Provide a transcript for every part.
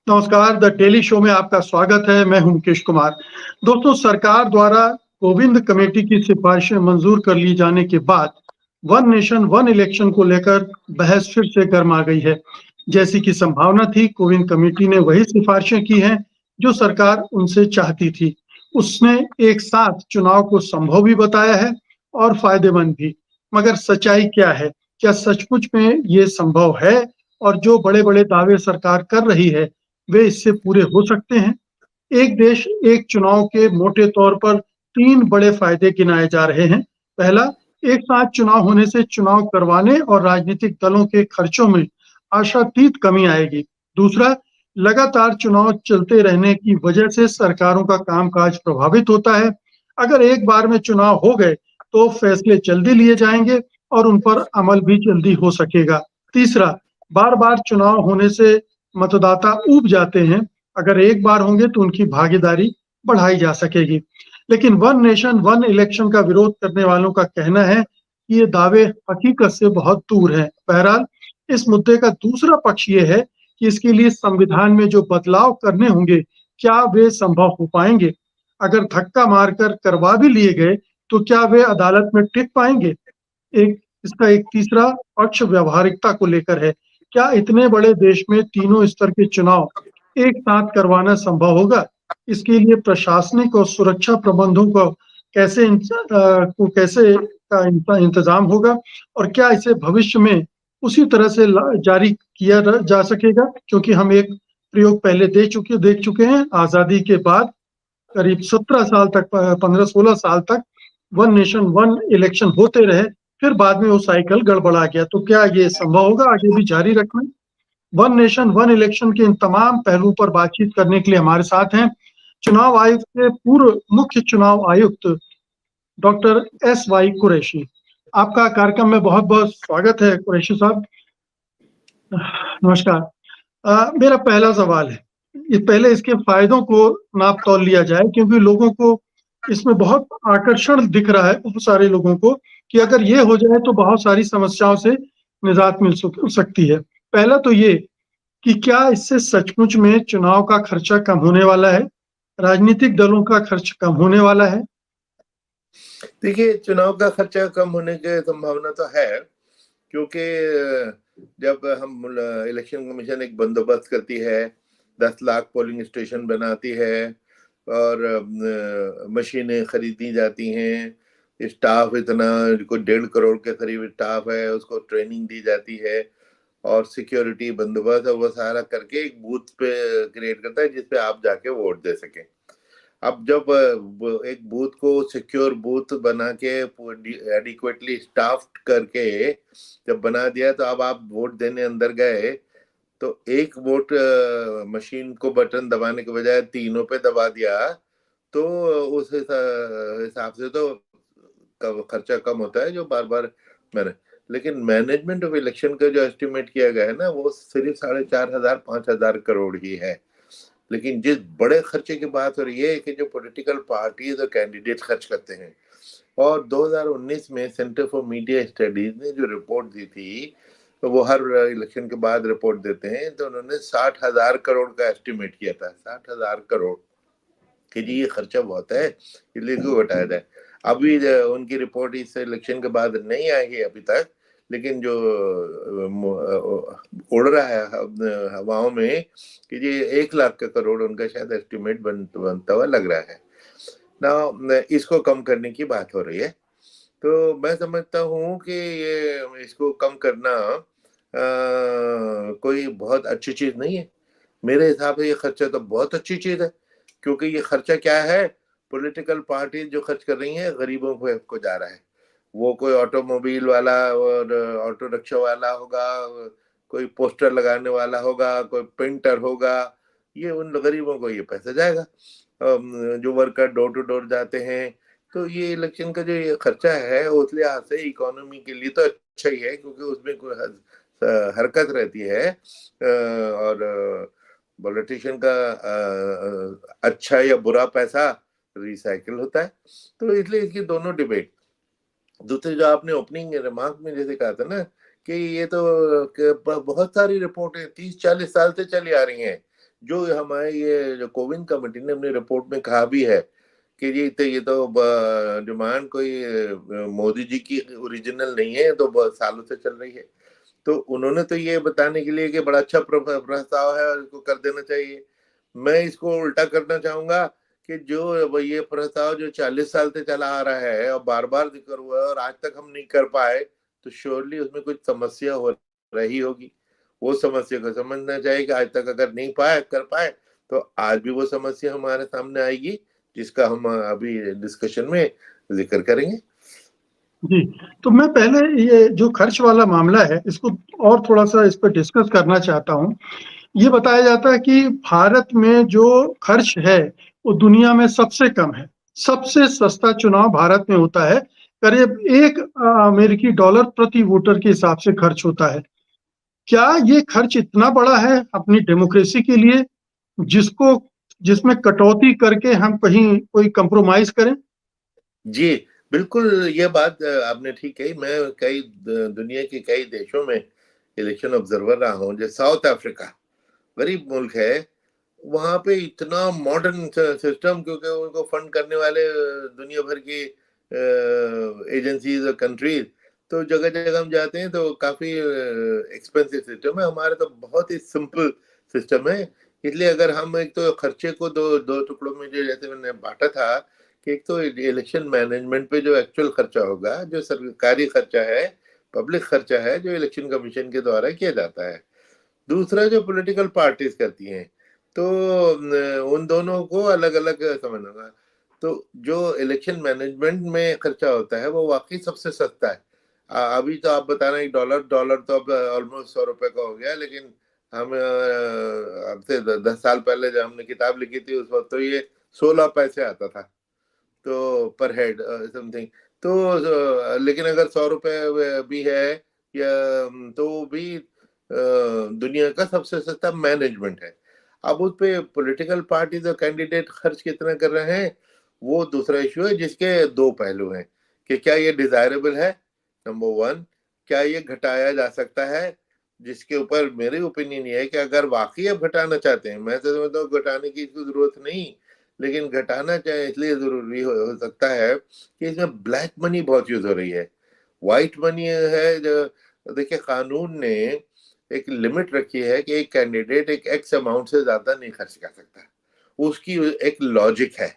नमस्कार, the daily show में आपका स्वागत है। मैं हूं मुकेश कुमार। दोस्तों, सरकार द्वारा कोविंद कमेटी की सिफारिशें मंजूर कर ली जाने के बाद वन नेशन वन इलेक्शन को लेकर बहस फिर से गर्मा गई है। जैसी कि संभावना थी, कोविंद कमेटी ने वही सिफारिशें की हैं जो सरकार उनसे चाहती थी। उसने एक साथ चुनाव को संभव भी बताया है और फायदेमंद भी। मगर सच्चाई क्या है? क्या सचमुच में ये संभव है? और जो बड़े-बड़े दावे सरकार कर रही है, वे इससे पूरे हो सकते हैं? एक देश, एक चुनाव के मोटे तौर पर 3 बड़े फायदे गिनाए जा रहे हैं। पहला, एक साथ चुनाव होने से चुनाव करवाने और राजनीतिक दलों के खर्चों में आशातीत कमी आएगी। दूसरा, लगातार चुनाव चलते रहने की वजह से सरकारों का कामकाज प्रभावित होता है। अगर एक बार में चुनाव हो गए, तो फैसले जल्दी लिए जाएँगे और उन पर अमल भी जल्दी हो सकेगा। तीसरा, बार-बार चुनाव होने से मतदाता ऊब जाते हैं। अगर एक बार होंगे तो उनकी भागीदारी बढ़ाई जा सकेगी। लेकिन वन नेशन वन इलेक्शन का विरोध करने वालों का कहना है कि ये दावे हकीकत से बहुत दूर हैं। बहरहाल, इस मुद्दे का दूसरा पक्ष ये है कि इसके लिए संविधान में जो बदलाव करने होंगे, क्या वे संभव हो पाएँगे? अगर धक्का मारकर करवा भी लिए गए, तो क्या वे अदालत में टिक पाएँगे? एक इसका एक तीसरा पक्ष व्यावहारिकता को लेकर है। क्या इतने बड़े देश में तीनों स्तर के चुनाव एक साथ करवाना संभव होगा? इसके लिए प्रशासनिक और सुरक्षा प्रबंधों को कैसे का इंतजाम होगा? और क्या इसे भविष्य में उसी तरह से जारी किया जा सकेगा? क्योंकि हम एक प्रयोग पहले देख चुके हैं। आज़ादी के बाद करीब 17 साल तक 15-16 साल तक वन नेशन वन इलेक्शन होते रहे, फिर बाद में वो साइकिल गड़बड़ा गया। तो क्या ये संभव होगा आगे भी जारी रखना? वन नेशन वन इलेक्शन के इन तमाम पहलुओं पर बातचीत करने के लिए हमारे साथ हैं चुनाव आयोग के पूर्व मुख्य चुनाव आयुक्त डॉक्टर एस वाई कुरैशी। आपका कार्यक्रम में बहुत-बहुत स्वागत है कुरैशी साहब। नमस्कार। मेरा पहला सवाल है, ये पहले इसके फ़ायदों को नाप-तौल लिया जाए क्योंकि लोगों को इसमें बहुत आकर्षण दिख रहा है, बहुत सारे लोगों को कि अगर ये हो जाए तो बहुत सारी समस्याओं से निजात मिल सकती है। पहला तो ये कि क्या इससे सचमुच में चुनाव का खर्चा कम होने वाला है? राजनीतिक दलों का खर्च कम होने वाला है? देखिए, चुनाव का खर्चा कम होने की संभावना तो है, क्योंकि जब हम इलेक्शन कमीशन एक बंदोबस्त करती है, 10 लाख पोलिंग स्टेशन बनाती है और मशीनें खरीदी जाती हैं, स्टाफ इतना कोई 1.5 करोड़ के करीब स्टाफ है, उसको ट्रेनिंग दी जाती है और सिक्योरिटी बंदोबस्त है, वो सारा करके एक बूथ पे क्रिएट करता है जिसपे आप जाके वोट दे सकें। अब जब एक बूथ को सिक्योर बूथ बना के एडिक्वेटली स्टाफ्ड करके जब बना दिया, तो अब आप वोट देने अंदर गए तो एक वोट मशीन को बटन दबाने के बजाय तीनों पे दबा दिया, तो उस हिसाब से तो खर्चा कम होता है जो बार बार मैंने। लेकिन मैनेजमेंट ऑफ इलेक्शन का जो एस्टिमेट किया गया है ना, वो सिर्फ 4,500-5,000 करोड़ ही है। लेकिन जिस बड़े खर्चे की बात हो रही है कि जो पॉलिटिकल पार्टीज और कैंडिडेट खर्च करते हैं, और 2019 में सेंटर फॉर मीडिया स्टडीज ने जो रिपोर्ट दी थी, तो वो हर इलेक्शन के बाद रिपोर्ट देते हैं, तो उन्होंने 60,000 करोड़ का एस्टिमेट किया था। 60,000 करोड़ कि जी ये खर्चा बहुत है, इसलिए क्यों घटाया जाए। अभी उनकी रिपोर्ट इस इलेक्शन के बाद नहीं आई है अभी तक, लेकिन जो उड़ रहा है हवाओं में कि ये 1 लाख का करोड़ उनका शायद एस्टिमेट बनता हुआ लग रहा है ना। इसको कम करने की बात हो रही है, तो मैं समझता हूँ कि ये इसको कम करना कोई बहुत अच्छी चीज नहीं है। मेरे हिसाब से ये खर्चा तो बहुत अच्छी चीज है, क्योंकि ये खर्चा क्या है, पॉलिटिकल पार्टी जो खर्च कर रही है गरीबों को जा रहा है। वो कोई ऑटोमोबाइल वाला और ऑटो रिक्शा वाला होगा, कोई पोस्टर लगाने वाला होगा, कोई पेंटर होगा, ये उन गरीबों को ये पैसा जाएगा। जो वर्कर डोर टू डोर जाते हैं, तो ये इलेक्शन का जो ये खर्चा है उस लिहाज से इकोनॉमी के लिए तो अच्छा ही है, क्योंकि उसमें कोई हरकत रहती है और पॉलिटिशियन का अच्छा या बुरा पैसा रिसाइकिल होता है। तो इसलिए इसकी दोनों डिबेट। दूसरे जो आपने ओपनिंग रिमार्क में जैसे कहा था ना कि ये तो बहुत सारी रिपोर्टें 30-40 साल से चली आ रही हैं जो हमारे ये जो कोविंद कमेटी ने अपनी रिपोर्ट में कहा भी है कि ये तो डिमांड कोई मोदी जी की ओरिजिनल नहीं है, तो सालों से चल रही है। तो उन्होंने तो ये बताने के लिए कि बड़ा अच्छा प्रस्ताव है और इसको कर देना चाहिए। मैं इसको उल्टा करना चाहूंगा कि जो ये प्रस्ताव जो 40 साल से चला आ रहा है और बार बार जिक्र हुआ है और आज तक हम नहीं कर पाए, तो श्योरली उसमें कुछ समस्या हो रही होगी। वो समस्या को समझना चाहिए कि आज तक अगर नहीं कर पाए तो आज भी वो समस्या हमारे सामने आएगी, जिसका हम अभी डिस्कशन में जिक्र करेंगे। जी, तो मैं पहले ये जो खर्च वाला मामला है, इसको और थोड़ा-सा इस पे डिस्कस करना चाहता हूँ। ये बताया जाता है कि भारत में जो खर्च है, वो दुनिया में सबसे कम है। सबसे सस्ता चुनाव भारत में होता है। करीब 1 अमेरिकी डॉलर प्रति वोटर के हिसाब से खर्च होता है। क्या ये खर्च इतना बड़ा है अपनी डेमोक्रेसी के लिए, जिसको जिसमें कटौती करके हम कहीं कोई कंप्रोमाइज़ करें? जी, बिल्कुल ये बात आपने ठीक कही। मैं कई दुनिया के कई देशों में इलेक्शन ऑब्जर्वर रहा हूँ। जैसे साउथ अफ्रीका, गरीब मुल्क है, वहाँ पे इतना मॉडर्न सिस्टम, क्योंकि उनको फंड करने वाले दुनिया भर की एजेंसीज और कंट्रीज, तो जगह-जगह हम जाते हैं तो काफ़ी एक्सपेंसिव सिस्टम है। हमारा तो बहुत ही सिंपल सिस्टम है। इसलिए अगर हम एक तो खर्चे को दो टुकड़ों में, जो जैसे मैंने बाँटा था कि एक तो इलेक्शन मैनेजमेंट पे जो एक्चुअल खर्चा होगा, जो सरकारी खर्चा है, पब्लिक खर्चा है, जो इलेक्शन कमीशन के द्वारा किया जाता है। दूसरा जो पॉलिटिकल पार्टीज करती हैं, तो उन दोनों को अलग-अलग समझना होगा। तो जो इलेक्शन मैनेजमेंट में खर्चा होता है वो वाक़ई सबसे सस्ता है। अभी तो आप बता रहे हैं डॉलर तो अब ऑलमोस्ट ₹100 का हो गया है, लेकिन हम अब से 10 साल पहले जब हमने किताब लिखी थी उस वक़्त तो ये 16 पैसे आता था, तो पर हेड समथिंग। तो लेकिन अगर ₹100 भी है या तो भी दुनिया का सबसे सस्ता मैनेजमेंट है। अब उस पे पॉलिटिकल पार्टीज और कैंडिडेट खर्च कितना कर रहे हैं, वो दूसरा इशू है, जिसके दो पहलू हैं कि क्या ये डिजायरेबल है, नंबर वन, क्या ये घटाया जा सकता है, जिसके ऊपर मेरी ओपिनियन ये है कि अगर वाकई आप घटाना चाहते हैं, मैं तो समझता हूँ घटाने की इसको जरूरत नहीं, लेकिन घटाना चाहे इसलिए जरूरी हो सकता है कि इसमें ब्लैक मनी बहुत यूज हो रही है। व्हाइट मनी है जो, देखिए कानून ने एक लिमिट रखी है कि एक कैंडिडेट एक एक्स अमाउंट से ज्यादा नहीं खर्च कर सकता। उसकी एक लॉजिक है।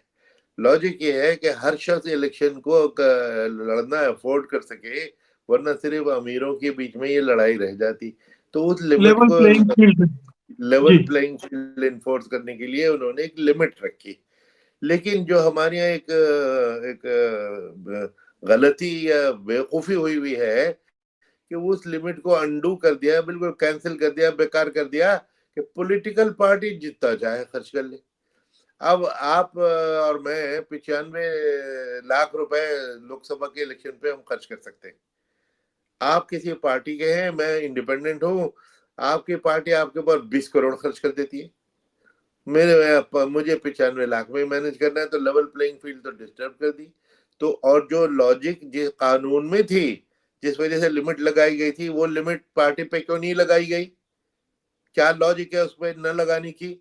लॉजिक ये है कि हर शख्स इलेक्शन को लड़ना अफोर्ड कर सके, वरना सिर्फ अमीरों के बीच में ये लड़ाई रह जाती। तो उस लिमिट लेवल को प्लेइंग फील्ड। लेवल जी, प्लेइंग फील्ड इन्फोर्स करने के लिए उन्होंने एक लिमिट रखी। लेकिन जो हमारे यहाँ एक गलती या बेवकूफी हुई है कि उस लिमिट को अंडू कर दिया, बिल्कुल कैंसिल कर दिया, बेकार कर दिया कि पॉलिटिकल पार्टी जितना चाहे खर्च कर ले। अब आप और मैं 95 लाख रुपए लोकसभा के इलेक्शन पे हम खर्च कर सकते हैं। आप किसी पार्टी के हैं, मैं इंडिपेंडेंट हूँ, आपकी पार्टी आपके ऊपर 20 करोड़ खर्च कर देती है। मुझे 95 लाख में मैनेज करना है, तो लेवल प्लेइंग फील्ड तो डिस्टर्ब कर दी। तो और जो लॉजिक जिस कानून में थी, जिस वजह से लिमिट लगाई गई थी, वो लिमिट पार्टी पे क्यों नहीं लगाई गई? क्या लॉजिक है उसपे न लगाने की?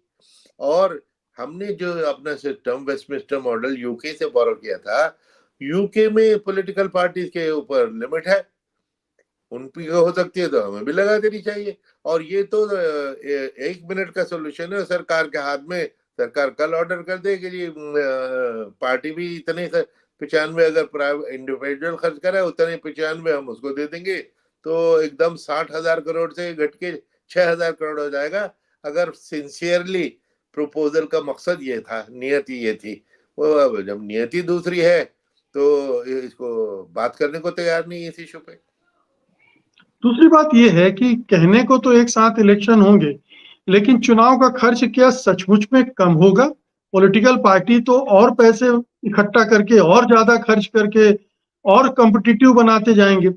और हमने जो अपना सिस्टम वेस्टमिंस्टर मॉडल यूके से बोरो किया था, यूके में पॉलिटिकल पार्टीज के ऊपर लिमिट है, उन पे हो सकती है तो हमें भी लगा देनी चाहिए। और ये तो 1 मिनट का सोल्यूशन है सरकार के हाथ में। सरकार कल ऑर्डर कर दे कि जी पार्टी भी इतने 95, अगर प्राइवेट इंडिविजुअल खर्च करे उतने 95 हम उसको दे देंगे, तो एकदम 60,000 करोड़ से घट के 6,000 करोड़ हो जाएगा। अगर सिंसियरली प्रपोजल का मकसद ये था, नियति ये थी। वो अब जब नियति दूसरी है तो इसको बात करने को तैयार नहीं है इस इशू पे। दूसरी बात ये है कि कहने को तो एक साथ इलेक्शन होंगे, लेकिन चुनाव का खर्च क्या सचमुच में कम होगा? पॉलिटिकल पार्टी तो और पैसे इकट्ठा करके और ज़्यादा खर्च करके और कॉम्पिटिटिव बनाते जाएँगे।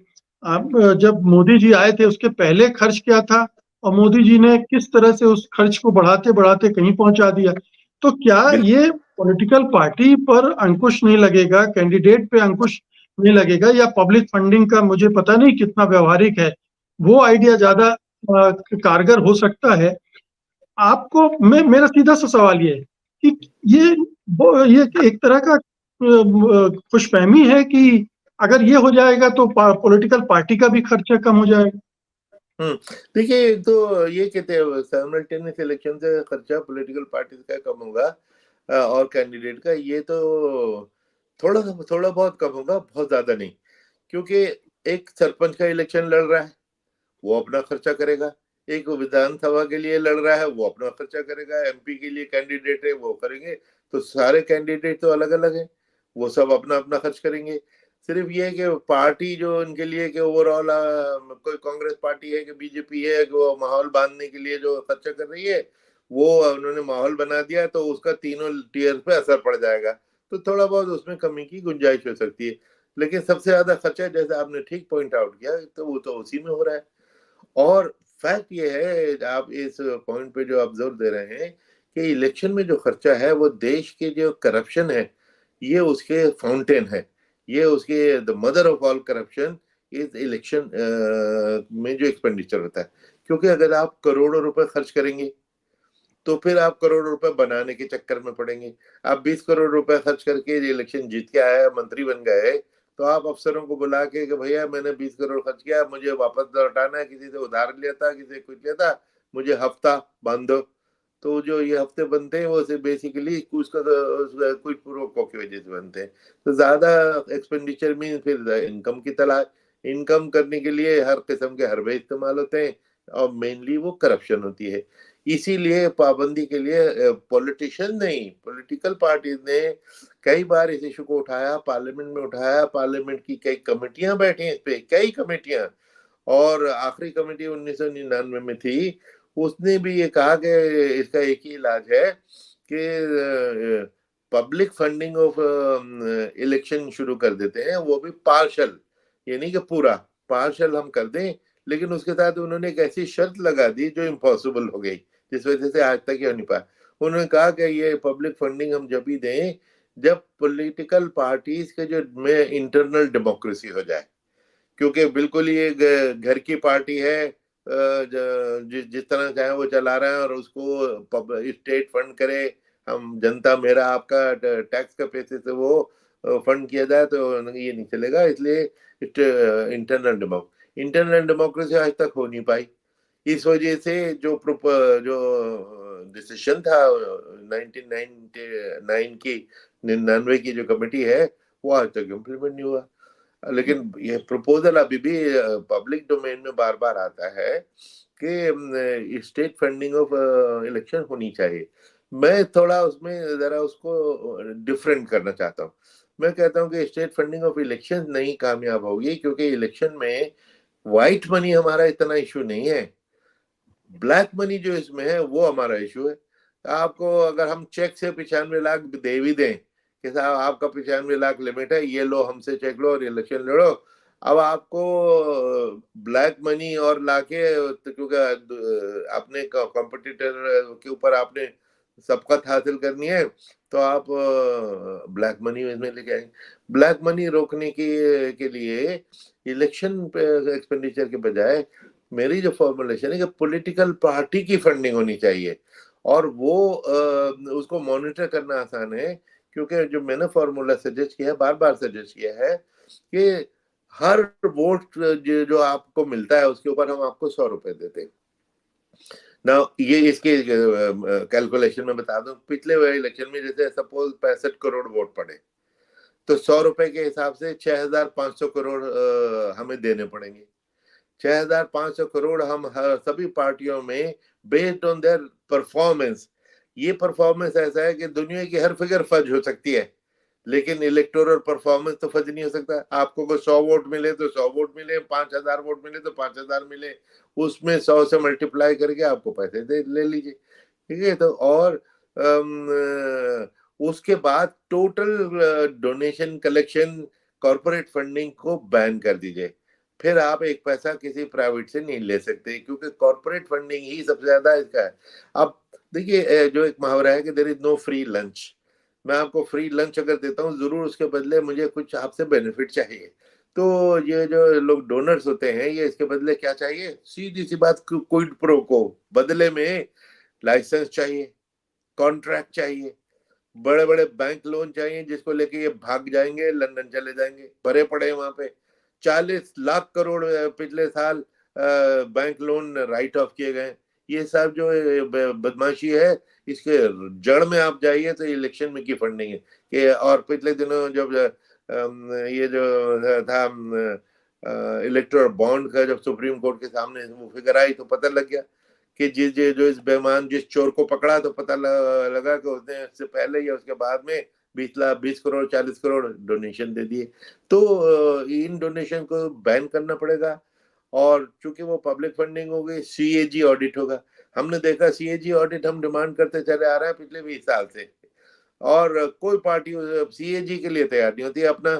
अब जब मोदी जी आए थे उसके पहले खर्च क्या था और मोदी जी ने किस तरह से उस खर्च को बढ़ाते-बढ़ाते कहीं पहुँचा दिया। तो क्या बिल्कुल। ये पॉलिटिकल पार्टी पर अंकुश नहीं लगेगा, कैंडिडेट पे अंकुश नहीं लगेगा या पब्लिक फंडिंग का मुझे पता नहीं कितना व्यावहारिक है, वो आइडिया ज़्यादा कारगर हो सकता है। आपको मेरा सीधा सा सवाल ये है कि ये एक तरह का खुशफहमी है कि अगर ये हो जाएगा तो पॉलिटिकल पार्टी का भी खर्चा कम हो जाएगा। देखिए, तो ये कहते हैं साइमल्टेनियस इलेक्शन से खर्चा पॉलिटिकल पार्टीज का कम होगा और कैंडिडेट का, ये तो थोड़ा बहुत कम होगा, बहुत ज्यादा नहीं। क्योंकि एक सरपंच का इलेक्शन लड़ रहा है, वो अपना खर्चा करेगा। एक विधानसभा के लिए लड़ रहा है, वो अपना खर्चा करेगा। एमपी के लिए कैंडिडेट है, वो करेंगे। तो सारे कैंडिडेट तो अलग अलग हैं, वो सब अपना अपना खर्च करेंगे। सिर्फ ये है कि पार्टी जो इनके लिए कि ओवरऑल कोई कांग्रेस पार्टी है कि बीजेपी है कि वो माहौल बांधने के लिए जो खर्चा कर रही है, वो उन्होंने माहौल बना दिया, तो उसका तीनों टीयर पे असर पड़ जाएगा। तो थोड़ा बहुत उसमें कमी की गुंजाइश हो सकती है। लेकिन सबसे ज्यादा खर्चा, जैसे आपने ठीक पॉइंट आउट किया, तो वो तो उसी में हो रहा है। और फैक्ट ये है, आप इस पॉइंट पे जो ऑब्जर्व दे रहे हैं कि इलेक्शन में जो खर्चा है वो देश के जो करप्शन है, ये उसके फाउंटेन है, ये उसके the mother of all corruption इस इलेक्शन में जो एक्सपेंडिचर होता है। क्योंकि अगर आप करोड़ों रुपए खर्च करेंगे तो फिर आप करोड़ों रुपए बनाने के चक्कर में पड़ेंगे। आप 20 करोड़ रुपए खर्च करके इलेक्शन जीत के आए, मंत्री बन गए, तो आप अफसरों को बुला के कि भैया मैंने 20 करोड़ खर्च किया, मुझे वापस लौटाना है, किसी से उधार लिया था, किसी से कुछ लिया था, मुझे हफ्ता बांध दो। तो जो ये हफ्ते बनते हैं वो बेसिकली कुछ प्रो की वजह से बनते हैं। तो ज्यादा एक्सपेंडिचर मीन फिर इनकम की तलाश, इनकम करने के लिए हर किस्म के हरबे इस्तेमाल होते हैं, और मेनली वो करप्शन होती है। इसीलिए पाबंदी के लिए पॉलिटिशियन नहीं, पॉलिटिकल पार्टीज ने कई बार इस इशू को उठाया, पार्लियामेंट में उठाया, पार्लियामेंट की कई कमेटियां बैठी इस पे, कई कमेटियां। और आखिरी कमेटी 1999 में थी, उसने भी ये कहा कि इसका एक ही इलाज है कि पब्लिक फंडिंग ऑफ इलेक्शन शुरू कर देते हैं, वो भी पार्शल, यानी कि पूरा पार्शल हम कर दें। लेकिन उसके साथ उन्होंने एक ऐसी शर्त लगा दी जो इम्पॉसिबल हो गई, जिस वजह से आज तक ये हो नहीं पाया। उन्होंने कहा कि ये पब्लिक फंडिंग हम जब ही दें जब पॉलिटिकल पार्टीज के जो में इंटरनल डेमोक्रेसी हो जाए। क्योंकि बिल्कुल ये घर की पार्टी है, जिस तरह चाहे वो चला रहे हैं, और उसको स्टेट फंड करे, हम जनता मेरा आपका टैक्स का पैसे से वो फंड किया जाए, तो ये नहीं चलेगा। इसलिए इंटरनल डेमोक्रेसी आज तक हो नहीं पाई। इस वजह से जो डिसीजन था 1999 की 99 की जो कमेटी है, वो आज तक इम्प्लीमेंट नहीं हुआ। लेकिन ये प्रपोजल अभी भी पब्लिक डोमेन में बार बार आता है कि स्टेट फंडिंग ऑफ इलेक्शन होनी चाहिए। मैं थोड़ा उसमें जरा उसको डिफरेंट करना चाहता हूँ। मैं कहता हूँ कि स्टेट फंडिंग ऑफ इलेक्शन नहीं कामयाब होगी, क्योंकि इलेक्शन में व्हाइट मनी हमारा इतना इशू नहीं है, ब्लैक मनी जो इसमें है वो हमारा इशू है। आपको अगर हम चेक से 95 लाख दे भी दें कि साहब आपका 95 लाख लिमिट है, ये लो हमसे चेक लो और इलेक्शन लड़ो, अब आपको ब्लैक मनी और लाके, क्योंकि अपने कॉम्पिटिटर के ऊपर आपने सबकत हासिल करनी है, तो आप ब्लैक मनी इसमें लेके आएंगे। ब्लैक मनी रोकने के लिए इलेक्शन एक्सपेंडिचर के बजाय मेरी जो फॉर्मुलेशन है कि पॉलिटिकल पार्टी की फंडिंग होनी चाहिए, और वो उसको मॉनिटर करना आसान है। क्योंकि जो मैंने फॉर्मूला सजेस्ट किया है, बार बार सजेस्ट किया है कि हर वोट जो आपको मिलता है उसके ऊपर हम आपको 100 रुपए देते हैं ना। ये इसके कैलकुलेशन में बता दूं, पिछले इलेक्शन में जैसे सपोज 65 करोड़ वोट पड़े, तो 100 रुपए के हिसाब से 6500 करोड़ हमें देने पड़ेंगे। 6500 करोड़ हम सभी पार्टियों में बेस्ड ऑन देयर परफॉर्मेंस। ये परफॉर्मेंस ऐसा है कि दुनिया की हर फिगर फज हो सकती है, लेकिन इलेक्टोरल परफॉर्मेंस तो फज नहीं हो सकता। आपको को 100 वोट मिले तो 100 वोट मिले, 5000 वोट मिले तो 5000 मिले, उसमें 100 से मल्टीप्लाई करके आपको पैसे दे ले लीजिए। ठीक है, तो और उसके बाद total donation collection corporate funding को बैन कर दीजिए। फिर आप एक पैसा किसी प्राइवेट से नहीं ले सकते, क्योंकि कॉर्पोरेट फंडिंग ही सबसे ज्यादा इसका है। अब देखिए, जो एक मुहावरा है कि there is no free lunch. मैं आपको फ्री लंच अगर देता हूँ, जरूर उसके बदले मुझे कुछ आपसे बेनिफिट चाहिए। तो ये जो लोग डोनर्स होते हैं, ये इसके बदले क्या चाहिए? सीधी सी बात, क्विड प्रो को बदले में लाइसेंस चाहिए, कॉन्ट्रैक्ट चाहिए, बड़े बड़े बैंक लोन चाहिए जिसको लेके ये भाग जाएंगे, लंदन चले जाएंगे, भरे पड़े वहां पे 40 लाख करोड़ पिछले साल बैंक लोन राइट ऑफ किए गए। ये सब जो बदमाशी है, इसके जड़ में आप जाइए तो इलेक्शन में की फंडिंग है कि। और पिछले दिनों जब ये जो था इलेक्टोरल बॉन्ड का जब सुप्रीम कोर्ट के सामने वो फिगर आई तो पता लग गया कि जो इस बेईमान जिस चोर को पकड़ा तो पता लगा कि उसने इससे पहले या उसके बाद में 20 करोड़ 40 करोड़ डोनेशन दे दिए। तो इन डोनेशन को बैन करना पड़ेगा। और चूंकि वो पब्लिक फंडिंग हो गई, सीएजी ऑडिट होगा। हमने देखा सीएजी ऑडिट हम डिमांड करते चले आ रहे हैं पिछले 20 साल से, और कोई पार्टी सीएजी के लिए तैयार नहीं होती। अपना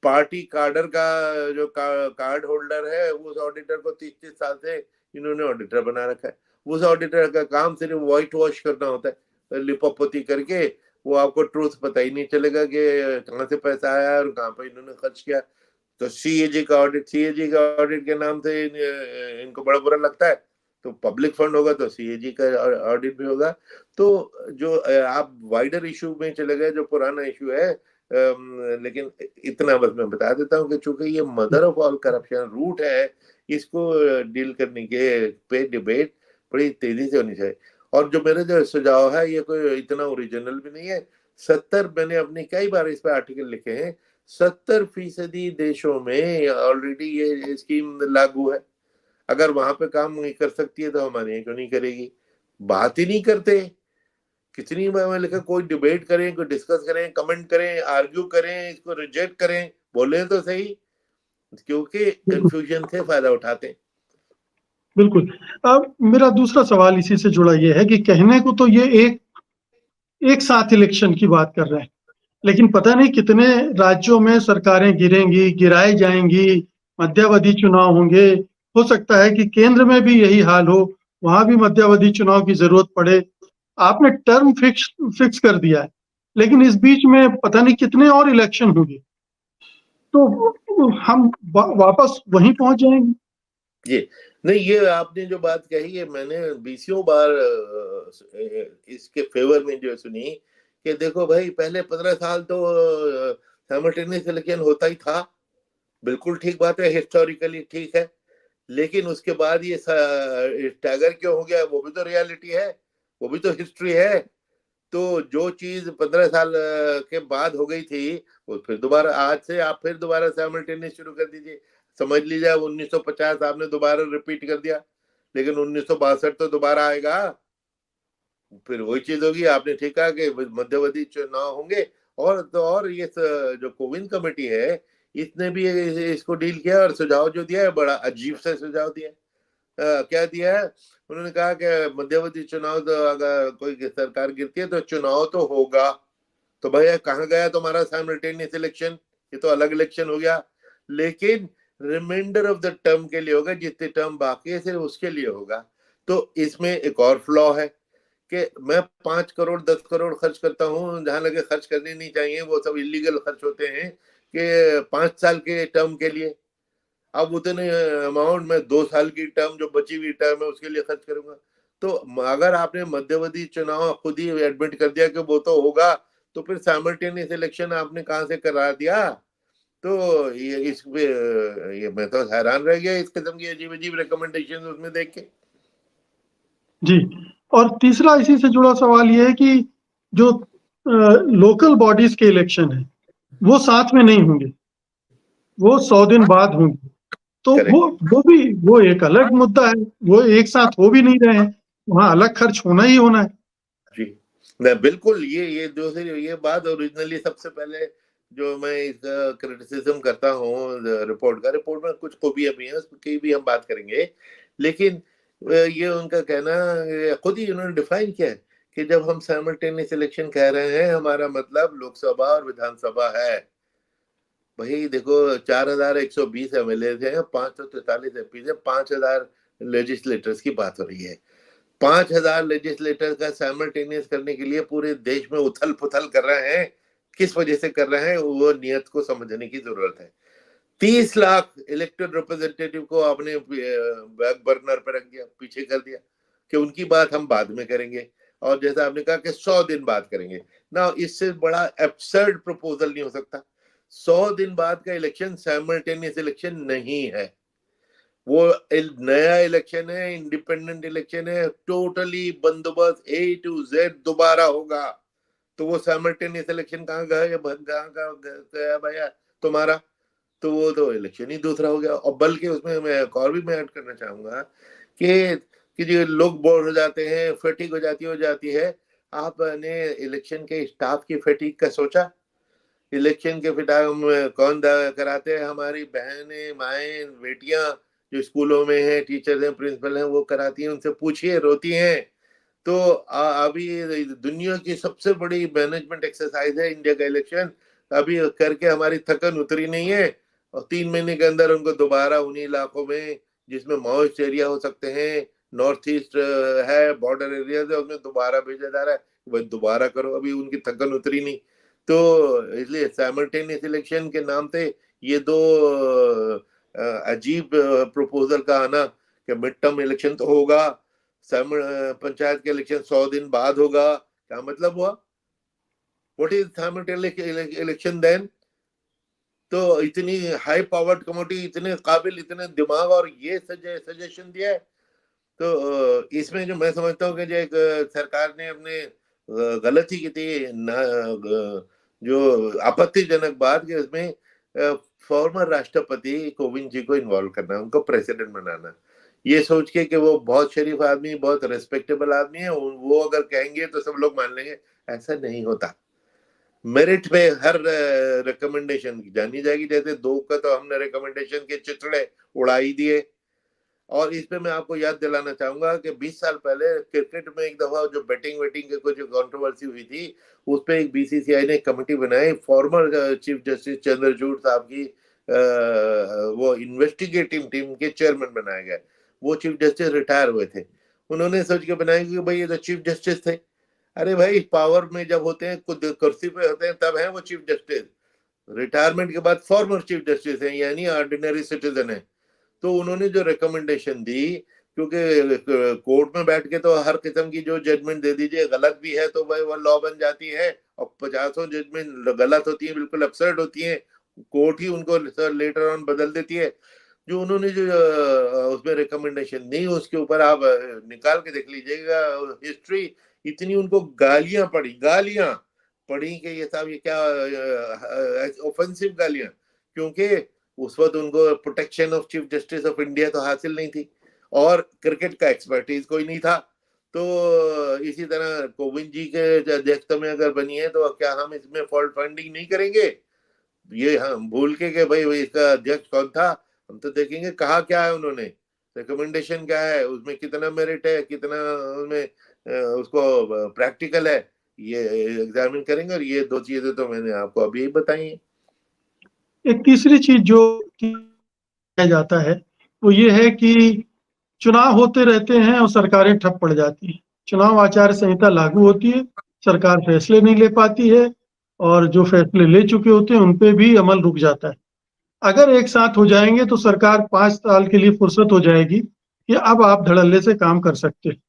पार्टी कार्डर का जो कार्ड होल्डर है उस ऑडिटर को 30-30 साल से इन्होंने ऑडिटर बना रखा है। उस ऑडिटर का काम सिर्फ व्हाइट वॉश करना होता है, लिपोपोती करके वो आपको ट्रूथ पता ही नहीं चलेगा कि कहाँ से पैसा आया और कहाँ पे इन्होंने खर्च किया। तो सीएजी का ऑडिट के नाम से इनको बड़ा बुरा लगता है। तो पब्लिक फंड होगा तो सीएजी का ऑडिट भी होगा। तो जो आप वाइडर इशू में चले गए, जो पुराना इशू है, लेकिन इतना बस मैं बता देता हूँ कि चूंकि ये mother of all corruption root है, इसको डील करने के पे डिबेट बड़ी तेजी से होनी चाहिए। और जो मेरे जो सुझाव है ये कोई इतना ओरिजिनल भी नहीं है। 70 मैंने अपने कई बार इस पे आर्टिकल लिखे हैं, 70% देशों में ऑलरेडी ये स्कीम लागू है। अगर वहां पे काम नहीं कर सकती है तो हमारे यहाँ क्यों नहीं करेगी? बात ही नहीं करते। कितनी बार लिखा, कोई डिबेट करें, कोई डिस्कस करें, कमेंट करें, आर्ग्यू करें, इसको रिजेक्ट करें, बोले तो सही, क्योंकि कंफ्यूजन से फायदा उठाते हैं। बिल्कुल। अब मेरा दूसरा सवाल इसी से जुड़ा ये है कि कहने को तो ये एक साथ इलेक्शन की बात कर रहे हैं, लेकिन पता नहीं कितने राज्यों में सरकारें गिरेंगी, गिराई जाएंगी, मध्यावधि चुनाव होंगे। हो सकता है कि केंद्र में भी यही हाल हो, वहां भी मध्यावधि चुनाव की जरूरत पड़े। आपने टर्म फिक्स कर दिया है, लेकिन इस बीच में पता नहीं कितने और इलेक्शन होंगे, तो हम वापस वहीं पहुंच जाएंगे। जी नहीं, ये आपने जो बात कही है मैंने बीसियों बार इसके फेवर में जो सुनी कि देखो भाई पहले 15 साल तो साइमल्टेनियस इलेक्शन होता ही था। बिल्कुल ठीक बात है, हिस्टोरिकली ठीक है, लेकिन उसके बाद ये स्टैगर क्यों हो गया? वो भी तो रियलिटी है, वो भी तो हिस्ट्री है। तो जो चीज 15 साल के बाद हो गई थी वो फिर दोबारा, आज से आप फिर दोबारा साइमल्टेनियस शुरू कर दीजिए। समझ लीजिए 1950 आपने दोबारा रिपीट कर दिया, लेकिन 1962 तो दोबारा आएगा, फिर वही चीज होगी। आपने ठीक कहा कि मध्यावधि चुनाव होंगे। और तो और ये जो कोविंद कमेटी है इसने भी इसको डील किया और सुझाव जो दिया है बड़ा अजीब सा सुझाव दिया है। क्या दिया है? उन्होंने कहा कि मध्यावधि चुनाव तो अगर कोई सरकार गिरती है तो चुनाव तो होगा। तो भैया कहाँ गया तुम्हारा साइमल्टेनियस इलेक्शन? ये तो अलग इलेक्शन हो गया, लेकिन रिमाइंडर ऑफ द टर्म के लिए होगा, जितने टर्म बाकी है सिर्फ उसके लिए होगा। तो इसमें एक और फ्लॉ है कि मैं 5 करोड़ 10 करोड़ खर्च करता हूँ, जहां लगे खर्च करने नहीं चाहिए, वो सब इलीगल खर्च होते हैं कि 5 साल के टर्म के लिए। अब उतने अमाउंट में 2 साल की टर्म जो बची हुई टर्म है उसके लिए खर्च करूंगा। तो अगर आपने मध्यावधि चुनाव खुद ही एडमिट कर दिया कि वो तो होगा, तो फिर साइमल्टेनियस इलेक्शन आपने कहां से करा दिया? तो ये मैं तो हैरान रह गया इस किस्म की अजीब अजीब रिकमेंडेशन उसमें देख के। जी, और तीसरा इसी से जुड़ा सवाल ये है कि जो लोकल बॉडीज के इलेक्शन है वो साथ में नहीं होंगे, वो 100 दिन बाद होंगे। तो करेक्ट। वो एक अलग मुद्दा है, वो एक साथ हो भी नहीं रहे हैं, वहां अलग खर्च होना ही होना है। जी नहीं, बिल्कुल ये दूसरी ये बात ओरिजिनली सबसे पहले जो मैं इसका क्रिटिसिज्म करता हूँ रिपोर्ट में कुछ खूबियां भी हैं, उसकी भी हम बात करेंगे। लेकिन ये उनका कहना खुद ही उन्होंने डिफाइन किया है कि जब हम साइमल्टेनियस इलेक्शन कह रहे हैं हमारा मतलब लोकसभा और विधानसभा है। भाई देखो 4120 एमएलए हैं, 543 एमपी है, 5000 लेजिस्लेटर्स की बात हो रही है। 5000 लेजिस्लेटर का साइमल्टेनियस करने के लिए पूरे देश में उथल पुथल कर रहे हैं। किस वजह से कर रहे हैं वो नियत को समझने की जरूरत है। 30 लाख इलेक्टेड रिप्रेजेंटेटिव को आपने बैक बर्नर पर रख दिया, पीछे कर दिया कि उनकी बात हम बाद में करेंगे, और जैसा आपने कहा कि 100 दिन बाद करेंगे ना, इससे बड़ा एब्सर्ड प्रपोजल नहीं हो सकता। 100 दिन बाद का इलेक्शन साइमल्टेनियस इलेक्शन नहीं है, वो नया इलेक्शन है, इंडिपेंडेंट इलेक्शन है, टोटली बंदोबस्त A to Z दोबारा होगा। तो वो साइमल्टेनियस इलेक्शन कहाँ गया भैया तुम्हारा? तो वो तो इलेक्शन ही दूसरा हो गया। और बल्कि उसमें मैं एक और भी मैं ऐड करना चाहूंगा कि जो लोग बोर हो जाते हैं, फटीग हो जाती है। आपने इलेक्शन के स्टाफ की फटीग का सोचा? इलेक्शन के फिटाम कौन कराते हैं? हमारी बहनें, माएँ, बेटियां जो स्कूलों में हैं, टीचर हैं, प्रिंसिपल हैं, वो कराती हैं। उनसे पूछिए, रोती हैं। तो अभी दुनिया की सबसे बड़ी मैनेजमेंट एक्सरसाइज है इंडिया का इलेक्शन, अभी करके हमारी थकन उतरी नहीं है, और 3 महीने के अंदर उनको दोबारा उन्हीं इलाकों में जिसमें माओइस्ट एरिया हो सकते हैं, नॉर्थ ईस्ट है, बॉर्डर एरिया है, उसमें दोबारा भेजा जा रहा है। भाई दोबारा करो, अभी उनकी थकन उतरी नहीं। तो इसलिए साइमल्टेनियस इलेक्शन के नाम पे ये दो अजीब प्रपोजल का आना कि मिड टर्म इलेक्शन तो होगा, पंचायत के इलेक्शन 100 दिन बाद होगा, क्या मतलब हुआ? What is simultaneous election then? तो इतनी हाई पावर्ड कमिटी, इतने काबिल, इतने दिमाग, और ये सजेशन दिया है। तो इसमें जो मैं समझता हूँ कि जो एक सरकार ने अपने गलती की थी जो आपत्तिजनक बात कि उसमें फॉर्मर राष्ट्रपति कोविंद जी को इन्वॉल्व करना, उनको प्रेसिडेंट बनाना, ये सोच के कि वो बहुत शरीफ आदमी, बहुत रेस्पेक्टेबल आदमी है, वो अगर कहेंगे तो सब लोग मान लेंगे। ऐसा नहीं होता। मेरिट पे हर रिकमेंडेशन जानी जाएगी। जैसे 2 का तो हमने रिकमेंडेशन के चिथड़े उड़ा ही दिए। और इस पे मैं आपको याद दिलाना चाहूंगा कि 20 साल पहले क्रिकेट में एक दफा जो बैटिंग वेटिंग के कुछ कंट्रोवर्सी हुई थी, उस पे एक बीसीसीआई ने कमेटी बनाई, फॉर्मर चीफ जस्टिस चंद्रचूड़ साहब की वो इन्वेस्टिगेटिव टीम के चेयरमैन बनाए गए। वो चीफ जस्टिस रिटायर हुए थे, उन्होंने सोच के बनाया कि भाई ये तो चीफ जस्टिस थे। अरे भाई, पावर में जब होते हैं, खुद कुर्सी पे होते हैं, तब है वो चीफ जस्टिस। रिटायरमेंट के बाद फॉर्मर चीफ जस्टिस है, यानी ऑर्डिनरी सिटीजन है। तो उन्होंने जो रिकमेंडेशन दी, क्योंकि कोर्ट में बैठ के तो हर किस्म की जो जजमेंट दे दीजिए, गलत भी है तो भाई वो लॉ बन जाती है, और 50 जजमेंट गलत होती है, बिल्कुल अपसेट होती है, कोर्ट ही उनको लेटर ऑन बदल देती है। जो उन्होंने जो उसमें रिकमेंडेशन दी, उसके ऊपर आप निकाल के देख लीजिएगा हिस्ट्री, इतनी उनको गालियां पड़ी कि ये साहब ये क्या ऑफेंसिव गालियां, क्योंकि उस वक्त उनको protection of chief justice of India तो हासिल नहीं थी, और क्रिकेट का एक्सपर्टीज कोई नहीं था। तो इसी तरह कोविंद जी के अध्यक्षता में अगर बनी है, तो क्या हम इसमें फॉल्ट फाइंडिंग नहीं करेंगे? ये हम भूल के भाई इसका अध्यक्ष कौन था, हम तो देखेंगे कहा क्या है उन्होंने, रिकमेंडेशन क्या है, उसमें कितना मेरिट है, कितना उसमें उसको प्रैक्टिकल है, ये एग्जामिन करेंगे। और ये 2 चीजें तो मैंने आपको अभी बताई हैं। एक तीसरी चीज जो किया जाता है वो ये है कि चुनाव होते रहते हैं और सरकारें ठप पड़ जाती हैं। चुनाव आचार संहिता लागू होती है, सरकार फैसले नहीं ले पाती है, और जो फैसले ले चुके होते हैं उन पे भी अमल रुक जाता है। अगर एक साथ हो जाएंगे तो सरकार 5 साल के लिए फुर्सत हो जाएगी कि अब आप धड़ल्ले से काम कर सकते हैं।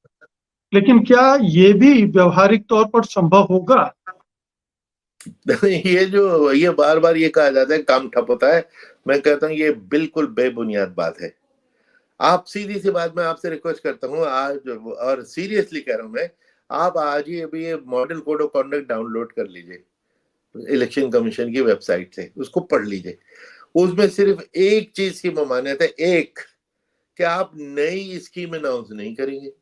लेकिन क्या ये भी व्यवहारिक तौर पर संभव होगा? ये बार बार ये कहा जाता है काम ठप होता है, मैं कहता हूँ ये बिल्कुल बेबुनियाद बात है। आप सीधी सी बात, मैं आपसे रिक्वेस्ट करता हूँ आज, और सीरियसली कह रहा हूँ मैं, आप आज ही अभी ये model code of conduct download कर लीजिए इलेक्शन कमीशन की वेबसाइट से, उसको पढ़ लीजिए। उसमें सिर्फ एक चीज की ममानियत है, एक, कि आप नई स्कीम अनाउंस नहीं करेंगे,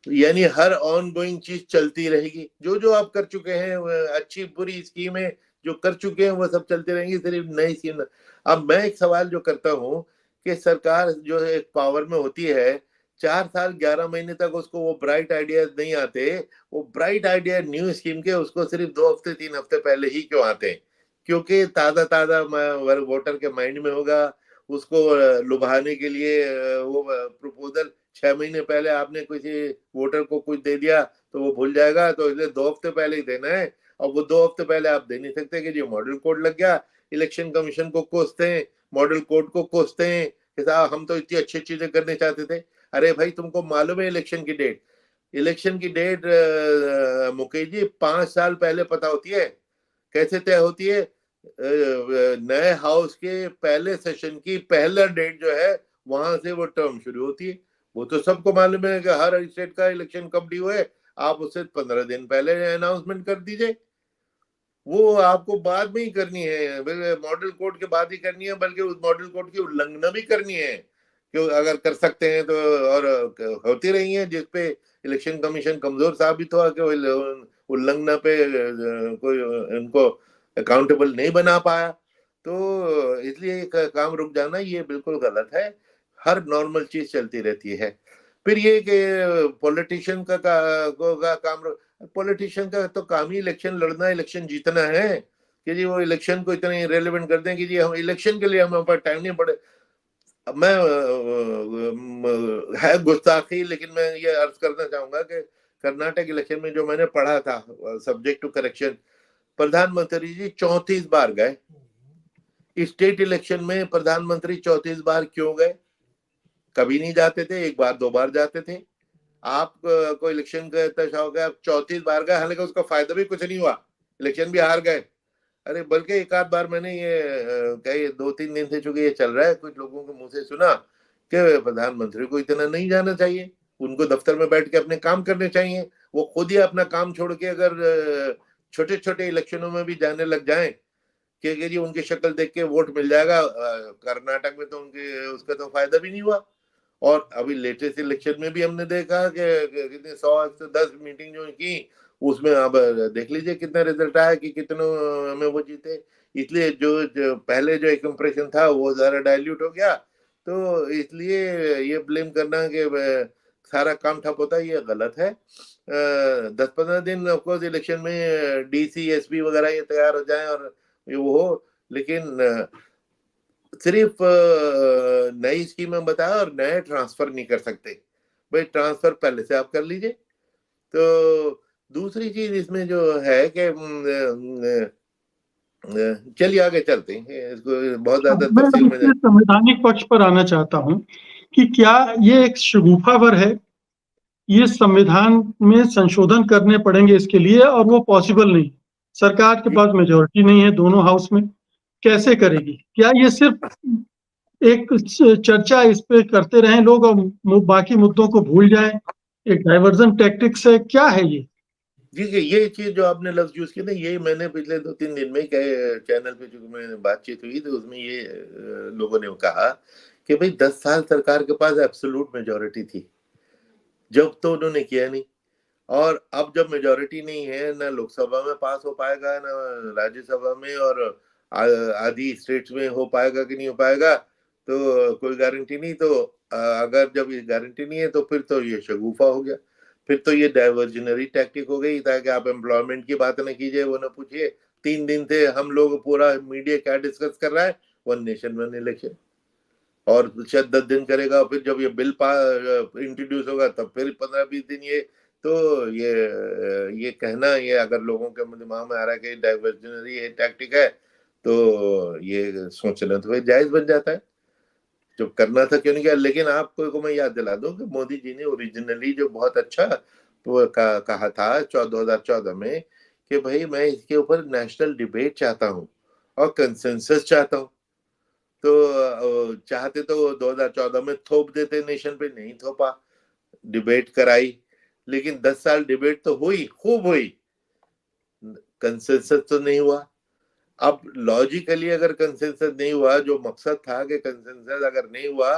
यानी हर ऑन गोइंग चीज चलती रहेगी। जो जो आप कर चुके हैं, अच्छी बुरी स्कीमें जो कर चुके हैं वो सब चलती रहेंगी, सिर्फ नई स्कीम। अब मैं एक सवाल जो करता हूँ कि सरकार जो है पावर में होती है, 4 साल 11 महीने तक उसको वो ब्राइट आइडियाज नहीं आते, वो ब्राइट आइडिया न्यू स्कीम के उसको सिर्फ 2 हफ्ते 3 हफ्ते पहले ही क्यों आते हैं? क्योंकि ताजा ताजा वोटर के माइंड में होगा, उसको लुभाने के लिए वो प्रपोजल 6 महीने पहले आपने किसी वोटर को कुछ दे दिया तो वो भूल जाएगा, तो इसलिए 2 हफ्ते पहले ही देना है। और वो 2 हफ्ते पहले आप दे नहीं सकते कि जी मॉडल कोड लग गया। इलेक्शन कमीशन को कोसते हैं, मॉडल कोड को कोसते हैं कि साहब हम तो इतनी अच्छी चीजें करने चाहते थे। अरे भाई तुमको मालूम है इलेक्शन की डेट मुकेश जी 5 साल पहले पता होती है। कैसे तय होती है? नए हाउस के पहले सेशन की पहला डेट जो है वहां से वो टर्म शुरू होती है। वो तो सबको मालूम है कि हर स्टेट का इलेक्शन कब ड्यू है, आप उससे 15 दिन पहले अनाउंसमेंट कर दीजिए। वो आपको बाद में ही करनी है, मॉडल कोड के बाद ही करनी है, बल्कि उस मॉडल कोड की उल्लंघना भी करनी है क्यों अगर कर सकते हैं तो। और होती रही है जिसपे इलेक्शन कमीशन कमजोर साबित हुआ कि उल्लंघना पे कोई उनको अकाउंटेबल नहीं बना पाया, तो इसलिए काम रुक जाना ये बिल्कुल गलत है। हर नॉर्मल चीज चलती रहती है। फिर ये कि पॉलिटिशियन का काम, पॉलिटिशियन का तो काम ही इलेक्शन लड़ना, इलेक्शन जीतना है कि जी वो इलेक्शन को इतना इरेलेवेंट कर दें कि जी हम इलेक्शन के लिए हमारे पास टाइम नहीं पड़े। अब मैं है गुस्ताखी, लेकिन मैं ये अर्ज करना चाहूंगा कि कर्नाटक इलेक्शन में जो मैंने पढ़ा था सब्जेक्ट टू करेक्शन, प्रधानमंत्री जी 34 बार गए। स्टेट इलेक्शन में प्रधानमंत्री 34 बार क्यों गए? कभी नहीं जाते थे, एक बार दो बार जाते थे। आप को इलेक्शन का इतना शौक है, आप 34 बार गए, हालांकि उसका फायदा भी कुछ नहीं हुआ, इलेक्शन भी हार गए। अरे बल्कि एक आध बार मैंने ये कई 2-3 दिन से चूंकि ये चल रहा है, कुछ लोगों के मुंह से सुना कि प्रधानमंत्री को इतना नहीं जाना चाहिए, उनको दफ्तर में बैठ के अपने काम करने चाहिए। वो खुद ही अपना काम छोड़ के अगर छोटे छोटे इलेक्शनों में भी जाने लग जाएं कि जी उनकी शक्ल देख के वोट मिल जाएगा, कर्नाटक में तो उनके उसका तो फायदा भी नहीं हुआ। और अभी लेटेस्ट इलेक्शन में भी हमने देखा कि कितने 100-110 मीटिंग जो की, उसमें अब देख लीजिए कितना रिजल्ट आया कि कितनों में वो जीते। इसलिए जो पहले जो एक इम्प्रेशन था वो ज्यादा डाइल्यूट हो गया, तो इसलिए ये ब्लेम करना कि सारा काम ठप होता है, ये गलत है। 10-15 दिन ऑफकोर्स इलेक्शन में डीसी एसपी वगैरह ये तैयार हो जाए और ये वो हो, लेकिन सिर्फ नई स्कीम में बताया और नए ट्रांसफर नहीं कर सकते। भाई ट्रांसफर पहले से आप कर लीजिए। तो दूसरी चीज इसमें जो है कि चलिए आगे चलते हैं, इसको बहुत ज्यादा मैं तफसील में इसके संवैधानिक पक्ष पर आना चाहता हूं कि क्या ये एक शगुफावर है, ये संविधान में संशोधन करने पड़ेंगे इसके लिए और वो पॉसिबल नहीं, सरकार के पास मेजोरिटी नहीं है दोनों हाउस में, कैसे करेगी? क्या ये सिर्फ एक चर्चा इस पे करते रहें लोग और बाकी मुद्दों को भूल जाएं, एक डाइवर्जन टैक्टिक्स है, क्या है ये? जी ये चीज जो आपने लफ्ज यूज किया ना, ये मैंने पिछले 2-3 दिन में कई चैनल पे जो मैं बातचीत हुई तो उसमें ये लोगों ने कहा कि भाई 10 साल सरकार के पास एब्सोल्यूट मेजोरिटी थी, जब तो उन्होंने किया नहीं। और अब जब मेजोरिटी नहीं है, ना लोकसभा में पास हो पाएगा ना राज्यसभा में, और आधी स्टेट्स में हो पाएगा कि नहीं हो पाएगा, तो कोई गारंटी नहीं। तो अगर जब ये गारंटी नहीं है तो फिर तो ये शगुफा हो गया, फिर तो ये डाइवर्जनरी टैक्टिक हो गई, ताकि आप एम्प्लॉयमेंट की बात न कीजिए, वो न पूछिए। 3 दिन से हम लोग पूरा मीडिया क्या डिस्कस कर रहा है, 1 नेशन 1 इलेक्शन। और शायद 10 दिन करेगा, फिर जब ये बिल इंट्रोड्यूस होगा तब फिर 15-20 दिन। ये तो ये कहना, ये अगर लोगों के दिमाग में आ रहा है कि डाइवर्जनरी ये टैक्टिक है, तो ये सोचना तो फिर जायज बन जाता है। जो करना था क्यों नहीं किया। लेकिन आपको को मैं याद दिला दूं कि मोदी जी ने ओरिजिनली जो बहुत अच्छा वो कहा था 2014 में कि भाई मैं इसके ऊपर नेशनल डिबेट चाहता हूं और कंसेंसस चाहता हूं। तो चाहते तो 2014 में थोप देते, नेशन पे नहीं थोपा, डिबेट कराई। लेकिन 10 साल डिबेट तो हुई, खूब हुई, कंसेंसस तो नहीं हुआ। अब लॉजिकली अगर कंसेंसस नहीं हुआ, जो मकसद था कि कंसेंसस अगर नहीं हुआ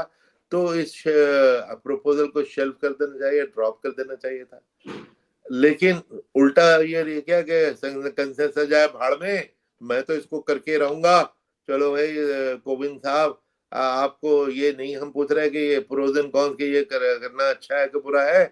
तो इस प्रपोजल को शेल्फ कर देना चाहिए, ड्रॉप कर देना चाहिए था। लेकिन उल्टा ये क्या कि कंसेंसस जाए भाड़ में, मैं तो इसको करके रहूंगा। चलो भाई कोविंद साहब, आपको ये नहीं हम पूछ रहे कि ये प्रोज एंड कॉन्स के ये करना अच्छा है कि बुरा है,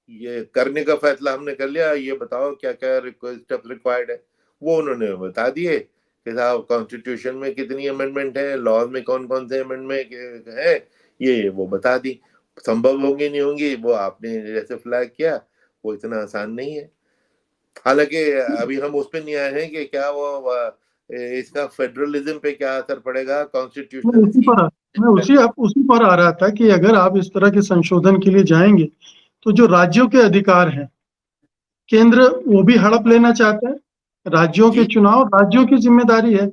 ये करने का फैसला हमने कर लिया, ये बताओ क्या क्या स्टेप रिक्वायर्ड है। वो उन्होंने बता दिए कि साहब कॉन्स्टिट्यूशन में कितनी अमेंडमेंट है, लॉज में कौन कौन से अमेंडमेंट है, ये वो बता दी। संभव होंगी नहीं होंगी वो आपने जैसे फ्लैग किया, वो इतना आसान नहीं है। हालांकि अभी हम उस पर नहीं आए हैं कि क्या वो इसका फेडरलिज्म पे क्या असर पड़ेगा, मैं कॉन्स्टिट्यूशनल उसी पर आ रहा था कि अगर आप इस तरह के संशोधन के लिए जाएंगे तो जो राज्यों के अधिकार हैं, केंद्र वो भी हड़प लेना चाहता है। राज्यों के जी चुनाव राज्यों की जिम्मेदारी है।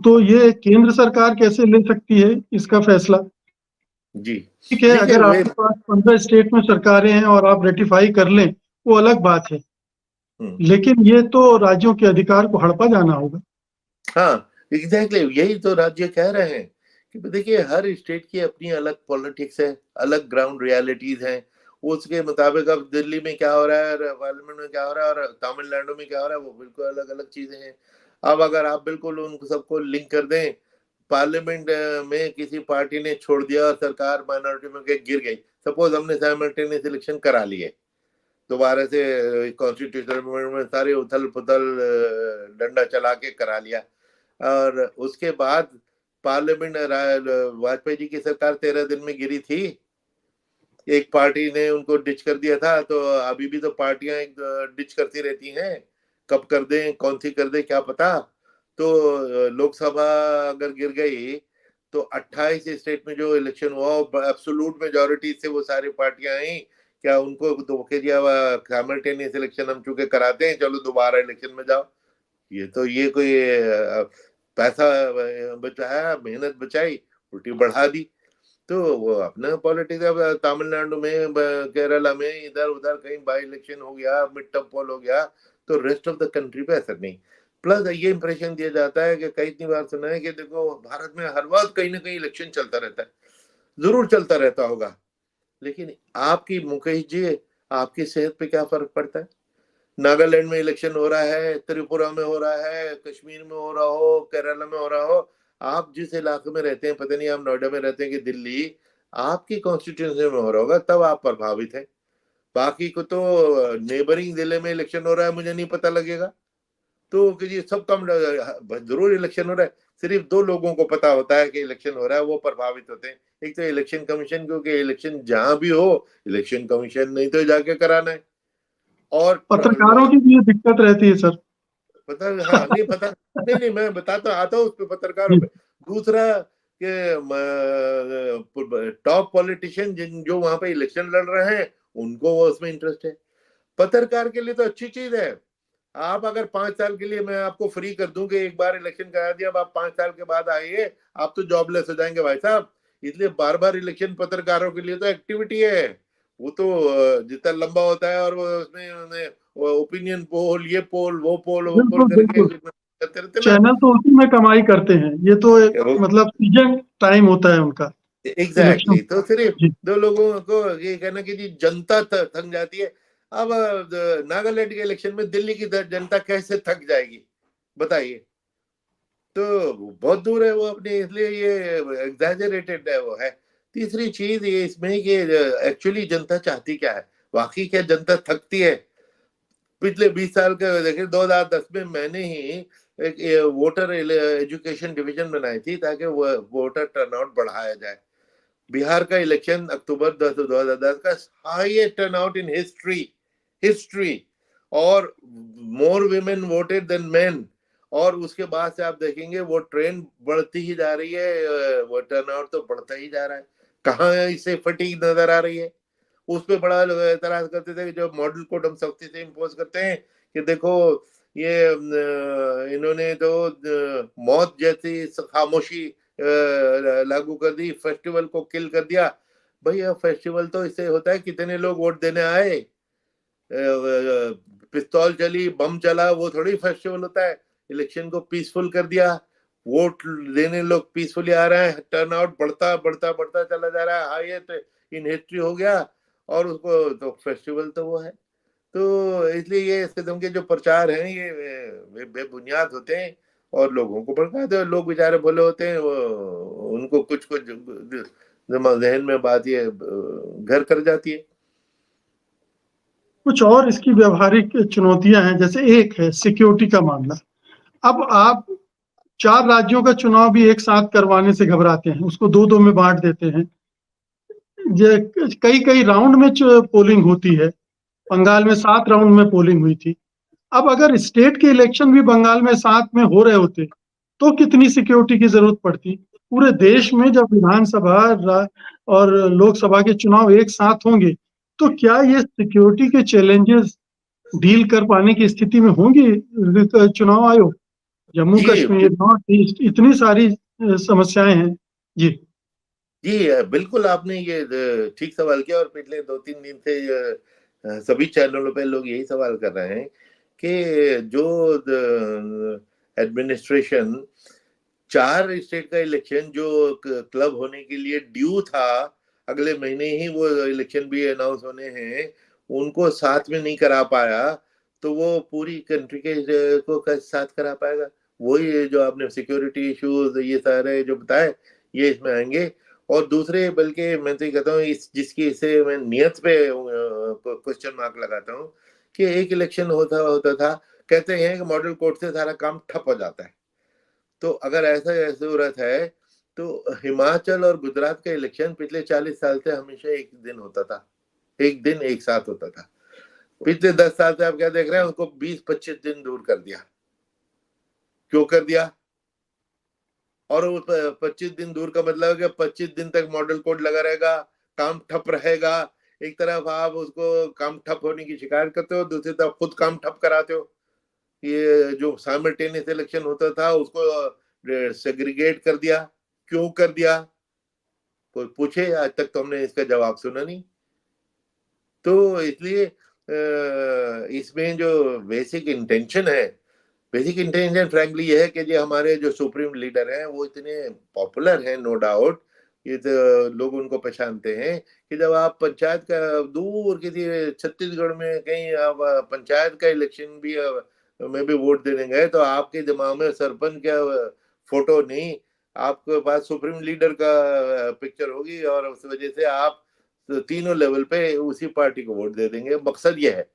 तो ये केंद्र सरकार कैसे ले सकती है इसका फैसला? जी ठीक है, देखिए अगर वे आपके पास 15 स्टेट में सरकारें हैं और आप रेटिफाई कर लें, वो अलग बात है। हम्म, लेकिन ये तो राज्यों के अधिकार को हड़पा जाना होगा। हाँ एग्जैक्टली यही तो राज्य कह रहे हैं कि देखिए हर स्टेट की अपनी अलग पॉलिटिक्स है, अलग ग्राउंड रियलिटीज हैं। उसके मुताबिक अब दिल्ली में क्या हो रहा है और पार्लियामेंट में क्या हो रहा है और तमिलनाडु में क्या हो रहा है, वो बिल्कुल अलग अलग चीजें हैं। अब अगर आप बिल्कुल उन सबको लिंक कर दें, पार्लियामेंट में किसी पार्टी ने छोड़ दिया और सरकार माइनॉरिटी में गिर गई, सपोज हमने साइमल्टेनियस इलेक्शन करा लिए दोबारा से, कॉन्स्टिट्यूशन में सारे उथल पुथल डंडा चला के करा लिया, और उसके बाद पार्लियामेंट वाजपेयी जी की सरकार 13 दिन में गिरी थी, एक पार्टी ने उनको डिच कर दिया था। तो अभी भी तो पार्टियां डिच करती रहती हैं, कब कर दें कौन सी कर दें क्या पता। तो लोकसभा अगर गिर गई तो 28 स्टेट में जो इलेक्शन हुआ एब्सोल्यूट मेजोरिटी से वो सारी पार्टियां आई, क्या उनको धोखे दिया हुआ साइमल्टेनियस इलेक्शन हम चूंकि कराते हैं, चलो दोबारा इलेक्शन में जाओ। ये कोई पैसा बचाया, मेहनत बचाई, उल्टी बढ़ा दी। तो वो अपना पॉलिटिक्स, अब तमिलनाडु में केरला में इधर उधर कहीं बाई इलेक्शन हो गया, मिड टर्म पोल हो गया, तो रेस्ट ऑफ द कंट्री पे असर नहीं। प्लस ये इंप्रेशन दिया जाता है कि कई बार सुना है कि देखो भारत में हर वक्त कहीं ना कहीं इलेक्शन चलता रहता है, जरूर चलता रहता होगा, लेकिन आपकी मुकेश जी आपकी सेहत पे क्या फर्क पड़ता है? नागालैंड में इलेक्शन हो रहा है, त्रिपुरा में हो रहा है, कश्मीर में हो रहा हो, केरला में हो रहा हो, आप जिस इलाके में रहते हैं, पता नहीं आप नोएडा में रहते हैं कि दिल्ली, आपकी कॉन्स्टिट्यूंसी में हो रहा होगा तब आप प्रभावित हैं। बाकी को तो नेबरिंग जिले में इलेक्शन हो रहा है, मुझे नहीं पता लगेगा। तो कि जी सब कम जरूर इलेक्शन हो रहा है, सिर्फ दो लोगों को पता होता है कि इलेक्शन हो रहा है, वो प्रभावित होते हैं। एक तो इलेक्शन कमीशन, क्योंकि इलेक्शन जहां भी हो इलेक्शन कमीशन नहीं तो जाके कराना है। और पत्रकारों की भी ये दिक्कत रहती है सर। पता, हाँ नहीं पता, नहीं नहीं मैं बताता आता हूँ उस पे, पत्रकारों जी, पे। दूसरा कि टॉप पॉलिटिशियन जिन जो वहां पे इलेक्शन लड़ रहे हैं उनको वो उसमें इंटरेस्ट है। पत्रकार के लिए तो अच्छी चीज है, आप अगर 5 साल के लिए मैं आपको फ्री कर दूं कि एक बार इलेक्शन करा दिया, अब आप 5 साल के बाद आइए, आप तो जॉबलेस हो जाएंगे भाई साहब। इसलिए बार बार इलेक्शन पत्रकारों के लिए तो एक्टिविटी है। वो तो जितना लंबा होता है और वो उसमें ओपिनियन पोल, ये पोल वो पोल बिल्कुल करके बिल्कुल। करते रहते ना। चैनल तो उसी में कमाई करते हैं। ये तो वो मतलब सीजन टाइम होता है उनका इलेक्शन। एग्जैक्टली तो सिर्फ जी, दो लोगों को ये कहना कि जी जनता थक जाती है। अब नागालैंड के इलेक्शन में दिल्ली की जनता कैसे थक जाएगी बताइए? तो बहुत दूर है वो अपने, इसलिए ये एग्जैजरेटेड है वो है। तीसरी चीज ये इसमें कि एक्चुअली जनता चाहती क्या है, वाकई क्या जनता थकती है? पिछले 20 साल का देखिए, 2010 में मैंने ही एक वोटर एजुकेशन डिवीजन बनाई थी ताकि वो वोटर टर्नआउट बढ़ाया जाए। बिहार का इलेक्शन अक्टूबर 2010 का highest turnout in history, history, और मोर विमेन वोटेड देन मेन। और उसके बाद से आप देखेंगे वो ट्रेंड बढ़ती ही जा रही है, वो टर्नआउट तो बढ़ता ही जा रहा है। कहाँ इससे फटीग नजर आ रही है? उस पे बड़ा लोग एतराज करते थे कि जो मॉडल कोड हम सख्ती से इम्पोज करते हैं कि देखो ये इन्होंने तो मौत जैसी खामोशी लागू कर दी, फेस्टिवल को किल कर दिया। भैया फेस्टिवल तो इससे होता है कितने लोग वोट देने आए, पिस्तौल चली, बम चला, वो थोड़ी फेस्टिवल होता है। इलेक्शन को पीसफुल कर दिया, वोट देने लोग पीसफुली आ रहे हैं, टर्नआउट बढ़ता बढ़ता बढ़ता चला जा रहा है, हाईएस्ट इन हिस्ट्री हो गया। और उसको तो फेस्टिवल तो वो है। तो इसलिए ये इस किस्म के जो प्रचार हैं ये बेबुनियाद होते हैं और लोगों को भड़काते हैं। लोग बेचारे भले होते हैं, वो उनको कुछ कुछ जहन में बात ये घर कर जाती है। कुछ और इसकी व्यवहारिक चुनौतियां हैं, जैसे एक है सिक्योरिटी का मामला। अब आप 4 राज्यों का चुनाव भी एक साथ करवाने से घबराते हैं, उसको दो दो में बांट देते हैं। कई कई राउंड में पोलिंग होती है। बंगाल में 7 राउंड में पोलिंग हुई थी। अब अगर स्टेट के इलेक्शन भी बंगाल में साथ में हो रहे होते, तो कितनी सिक्योरिटी की जरूरत पड़ती? पूरे देश में जब विधानसभा और लोकसभा के चुनाव एक साथ होंगे, तो क्या ये सिक्योरिटी के चैलेंजेस डील कर पाने की स्थिति में होंगी चुनाव आयोग? जम्मू जी कश्मीर, नॉर्थ ईस्ट, इतनी सारी समस्याएं हैं। जी। जी बिल्कुल आपने ये ठीक सवाल किया और पिछले 2-3 दिन से सभी चैनलों पे लोग यही सवाल कर रहे हैं कि जो एडमिनिस्ट्रेशन 4 स्टेट का इलेक्शन जो क्लब होने के लिए ड्यू था, अगले महीने ही वो इलेक्शन भी अनाउंस होने हैं, उनको साथ में नहीं करा पाया, तो वो पूरी कंट्री के को कैसे साथ करा पाएगा? वही जो आपने सिक्योरिटी इश्यूज ये सारे जो बताए, ये इसमें आएंगे। और दूसरे बल्कि मैं तो ये कहता हूँ इस जिसकी इसे मैं नियत पे क्वेश्चन मार्क लगाता हूँ कि एक इलेक्शन होता होता था, कहते हैं कि मॉडल कोर्ट से सारा काम ठप हो जाता है। तो अगर ऐसा जरूरत है तो हिमाचल और गुजरात का इलेक्शन पिछले 40 साल से हमेशा एक दिन होता था, एक दिन एक साथ होता था। पिछले 10 साल से आप क्या देख रहे हैं, उसको 20-25 दिन दूर कर दिया। क्यों कर दिया? और 25 दिन दूर का मतलब है कि 25 दिन तक मॉडल कोड लगा रहेगा, काम ठप रहेगा। एक तरफ आप उसको काम ठप होने की शिकायत करते हो, दूसरी तरफ खुद काम ठप कराते हो। ये जो साइमल्टेनियस इलेक्शन होता था उसको सेग्रीगेट कर दिया। क्यों कर दिया? कोई पूछे? आज तक तो हमने इसका जवाब सुना नहीं। तो इसलिए इसमें जो बेसिक इंटेंशन है, बेसिक इंटेंशन फ्रैंकली ये है कि जो हमारे जो सुप्रीम लीडर हैं वो इतने पॉपुलर हैं, नो डाउट। ये तो लोग उनको पहचानते हैं कि जब आप पंचायत का दूर किसी छत्तीसगढ़ में कहीं आप पंचायत का इलेक्शन भी में भी वोट देने गए तो आपके दिमाग में सरपंच का फोटो नहीं, आपके पास सुप्रीम लीडर का पिक्चर होगी और उस वजह से आप तीनों लेवल पे उसी पार्टी को वोट दे देंगे। मकसद ये है।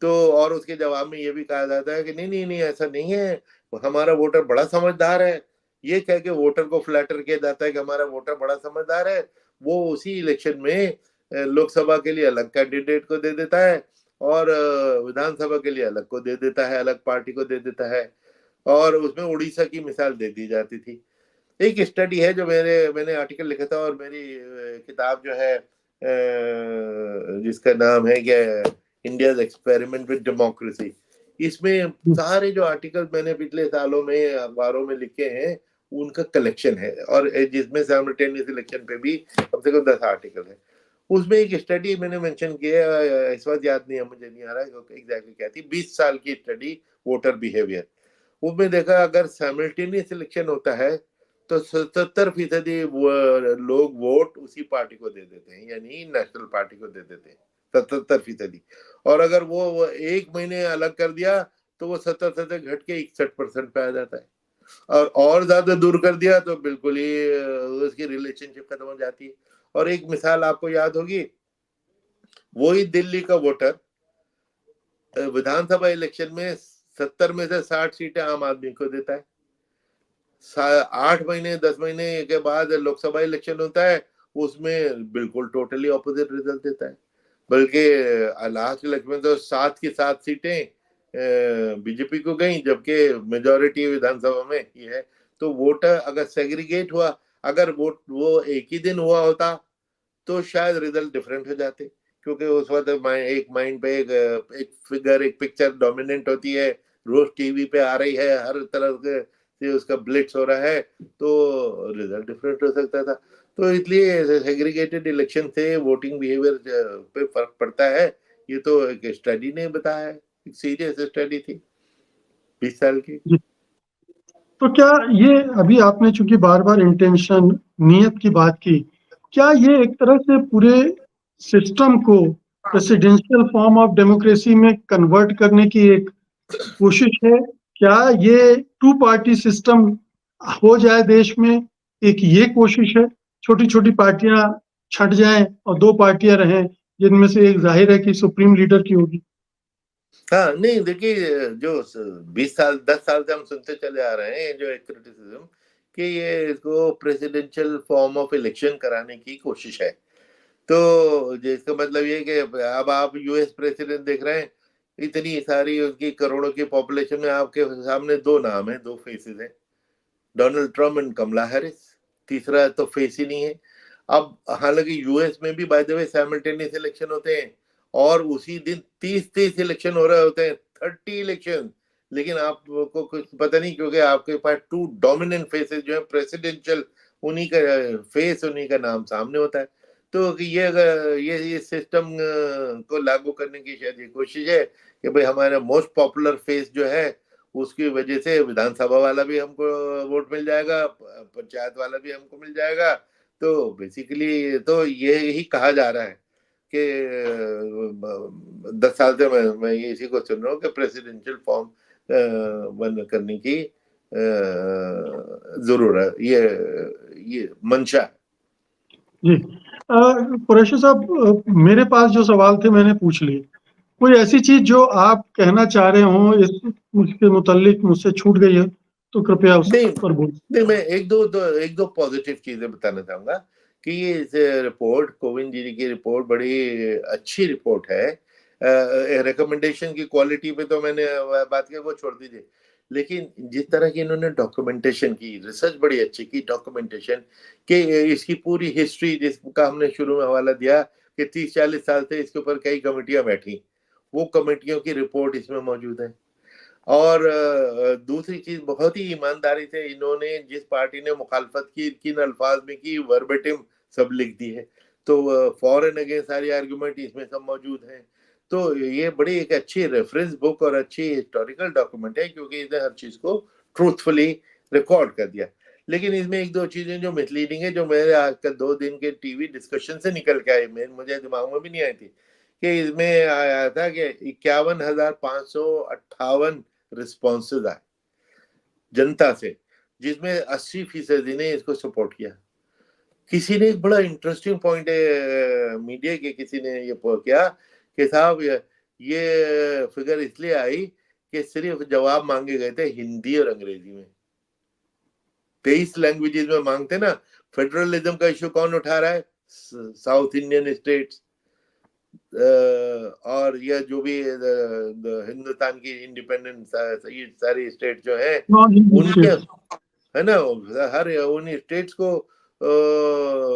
तो और उसके जवाब में ये भी कहा जाता है कि नहीं नहीं नहीं ऐसा नहीं है, हमारा वोटर बड़ा समझदार है। ये कह के वोटर को फ्लैटर किया जाता है कि हमारा वोटर बड़ा समझदार है। वो उसी इलेक्शन में लोकसभा के लिए अलग कैंडिडेट को दे देता है और विधानसभा के लिए अलग को दे देता है, अलग पार्टी को दे देता है। और उसमें उड़ीसा की मिसाल दे दी जाती थी। एक स्टडी है जो मैंने आर्टिकल लिखा था और मेरी किताब जो है जिसका नाम है क्या, इंडियाज एक्सपेरिमेंट विद डेमोक्रेसी। इसमें सारे जो आर्टिकल मैंने पिछले सालों में अखबारों में लिखे हैं उनका कलेक्शन है और जिसमें साइमल्टेनियस इलेक्शन पे भी कम से कम 10 आर्टिकल है। उसमें एक स्टडी मैंने मेंशन किया है, इस वक्त याद नहीं है, मुझे नहीं आ रहा है एग्जैक्टली क्या थी, 20 साल की स्टडी वोटर बिहेवियर। उसमें देखा अगर साइमल्टेनियस इलेक्शन होता है तो 77% लोग वोट उसी पार्टी को दे देते हैं, यानी नेशनल पार्टी को दे देते हैं 77%। और अगर वो 1 महीने अलग कर दिया तो वो 70 से घट के 61% पे आ जाता है। और ज्यादा दूर कर दिया तो बिल्कुल ही उसकी रिलेशनशिप खत्म हो जाती है। और एक मिसाल आपको याद होगी, वही दिल्ली का वोटर विधानसभा इलेक्शन में 70 में से 60 सीटें आम आदमी को देता है। 8 महीने 10 महीने के बाद लोकसभा इलेक्शन होता है, उसमें बिल्कुल टोटली ऑपोजिट रिजल्ट देता है। बल्कि लास्ट इलेक्शन में तो 7 की 7 सीटें बीजेपी को गई, जबकि मेजोरिटी विधानसभा में ही है। तो वोटर अगर सेग्रीगेट हुआ, अगर वोट वो एक ही दिन हुआ होता तो शायद रिजल्ट डिफरेंट हो जाते, क्योंकि उस वक्त एक माइंड पे एक फिगर एक पिक्चर डोमिनेंट होती है, रोज टीवी पे आ रही है, हर तरह से उसका ब्लिट्स हो रहा है, तो रिजल्ट डिफरेंट हो सकता था। तो इसलिए सेग्रीगेटेड इलेक्शन से वोटिंग बिहेवियर पे फर्क पड़ता है। ये तो एक स्टडी ने बताया है, एक सीरियस स्टडी थी 20 साल की। जी। तो क्या ये अभी आपने चूंकि बार बार इंटेंशन, नियत की बात की, क्या ये एक तरह से पूरे सिस्टम को प्रेसिडेंशियल फॉर्म ऑफ डेमोक्रेसी में कन्वर्ट करने की एक कोशिश है? क्या ये टू पार्टी सिस्टम हो जाए देश में, एक ये कोशिश है? छोटी छोटी पार्टियां छट जाएं और दो पार्टियां रहें, जिनमें से एक जाहिर है कि सुप्रीम लीडर की होगी। हाँ नहीं देखिए, जो 20 साल 10 साल से हम सुनते चले आ रहे हैं जो एक क्रिटिसिज्म कि ये इसको प्रेसिडेंशियल फॉर्म ऑफ इलेक्शन कराने की कोशिश है। तो जिसका मतलब ये कि अब आप यूएस प्रेसिडेंट देख रहे हैं इतनी सारी उनकी करोड़ों की पॉपुलेशन में आपके सामने दो नाम है, दो फेसेस है, Donald Trump and Kamala Harris. तीसरा तो फेस ही नहीं है। अब हालांकि यूएस में भी by the way simultaneous election होते हैं और उसी दिन 30 इलेक्शन हो रहे होते हैं, 30 इलेक्शन, लेकिन आपको कुछ पता नहीं क्योंकि आपके पास टू डोमिनेंट फेसेस जो है प्रेसिडेंशियल, उन्हीं का फेस, उन्हीं का नाम सामने होता है। तो ये सिस्टम को लागू करने की शायद ये कोशिश है कि भाई हमारा मोस्ट पॉपुलर फेस जो है उसकी वजह से विधानसभा वाला भी हमको वोट मिल जाएगा, पंचायत वाला भी हमको मिल जाएगा। तो बेसिकली तो ये ही कहा जा रहा है कि 10 साल से मैं ये इसी को सुन रहा हूँ कि प्रेसिडेंशियल फॉर्म बंद करने की जरूरत, ये मंशा है। जी। कुरैशी साहब, मेरे पास जो सवाल थे मैंने पूछ लिए। कोई ऐसी चीज जो आप कहना चाह रहे हो इस उसके मुतालिक मुझसे छूट गई है तो कृपया उस नहीं पर बोलिए। नहीं, मैं एक दो पॉजिटिव चीजें बताना चाहूंगा कि ये रिपोर्ट, कोविंद जी की रिपोर्ट बड़ी अच्छी रिपोर्ट है। रिकमेंडेशन की क्वालिटी पे तो मैंने बात की, वो छोड़ दीजिए, लेकिन जिस तरह की इन्होंने डॉक्यूमेंटेशन की, रिसर्च बड़ी अच्छी की, डॉक्यूमेंटेशन कि इसकी पूरी हिस्ट्री जिसका हमने शुरू में हवाला दिया कि 30-40 साल से इसके ऊपर कई कमेटियां बैठी, वो कमेटियों की रिपोर्ट इसमें मौजूद है। और दूसरी चीज, बहुत ही ईमानदारी से इन्होंने जिस पार्टी ने मुखालफत की, किन अल्फाज में की, वर्बेटिम सब लिख दी है। तो फॉर एंड अगेंस्ट सारी आर्गुमेंट इसमें सब मौजूद है। तो ये बड़ी एक अच्छी रेफरेंस बुक और अच्छी हिस्टोरिकल डॉक्यूमेंट है, क्योंकि इसने हर चीज को ट्रूथफुली रिकॉर्ड कर दिया। लेकिन इसमें एक दो चीजें जो मिसलीडिंग है, जो मेरे आजकल 2 दिन के टीवी डिस्कशन से निकल के आई, मुझे दिमाग में भी नहीं आई थी, कि इसमें आया था कि 51,558 रिस्पॉन्सेज आए जनता से, जिसमें 80% ने इसको सपोर्ट किया। किसी ने एक बड़ा इंटरेस्टिंग पॉइंट मीडिया के किसी ने ये किया कि साहब ये फिगर इसलिए आई कि सिर्फ जवाब मांगे गए थे हिंदी और अंग्रेजी में। 23 लैंग्वेजेस में मांगते ना। फेडरलिज्म का इश्यू कौन उठा रहा है? साउथ इंडियन स्टेट्स, और यह जो भी हिंदुस्तान की इंडिपेंडेंट सारी स्टेट जो है नॉन हिंदी उनके, स्टेट्स। है ना, हर उन स्टेट्स को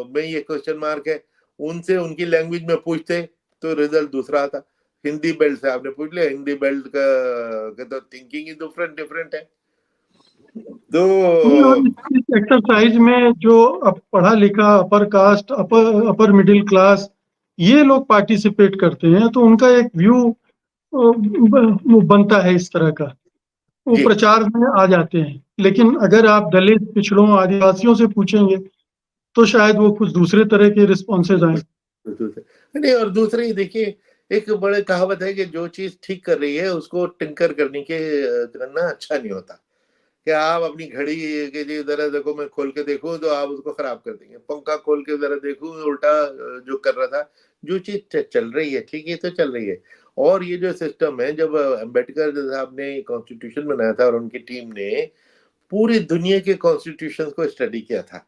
में ये क्वेश्चन मार्क है। उनसे उनकी लैंग्वेज में पूछते तो रिजल्ट दूसरा आता। हिंदी बेल्ट से आपने पूछ लिया, हिंदी बेल्ट का तो थिंकिंग ही डिफरेंट डिफरेंट है। तो नहीं, और इस एक्सरसाइज में जो पढ़ा लिखा upper caste, upper middle class, ये लोग पार्टिसिपेट करते हैं तो उनका एक व्यू बनता है इस तरह का, वो जी, प्रचार में आ जाते हैं। लेकिन अगर आप दलित, पिछड़ों, आदिवासियों से पूछेंगे तो शायद वो कुछ दूसरे तरह के रिस्पॉन्सेज आए। नहीं, और दूसरी देखिए, एक बड़े कहावत है कि जो चीज ठीक कर रही है उसको टिंकर करने के करना अच्छा नहीं होता। कि आप अपनी घड़ी के जी जरा देखो, मैं खोल के देखूं तो आप उसको खराब कर देंगे, पंखा खोल के जरा देखूं उल्टा जो कर रहा था। जो चीज चल रही है ठीक है तो चल रही है। और ये जो सिस्टम है, जब अम्बेडकर साहब ने कॉन्स्टिट्यूशन बनाया था और उनकी टीम ने पूरी दुनिया के कॉन्स्टिट्यूशन को स्टडी किया था,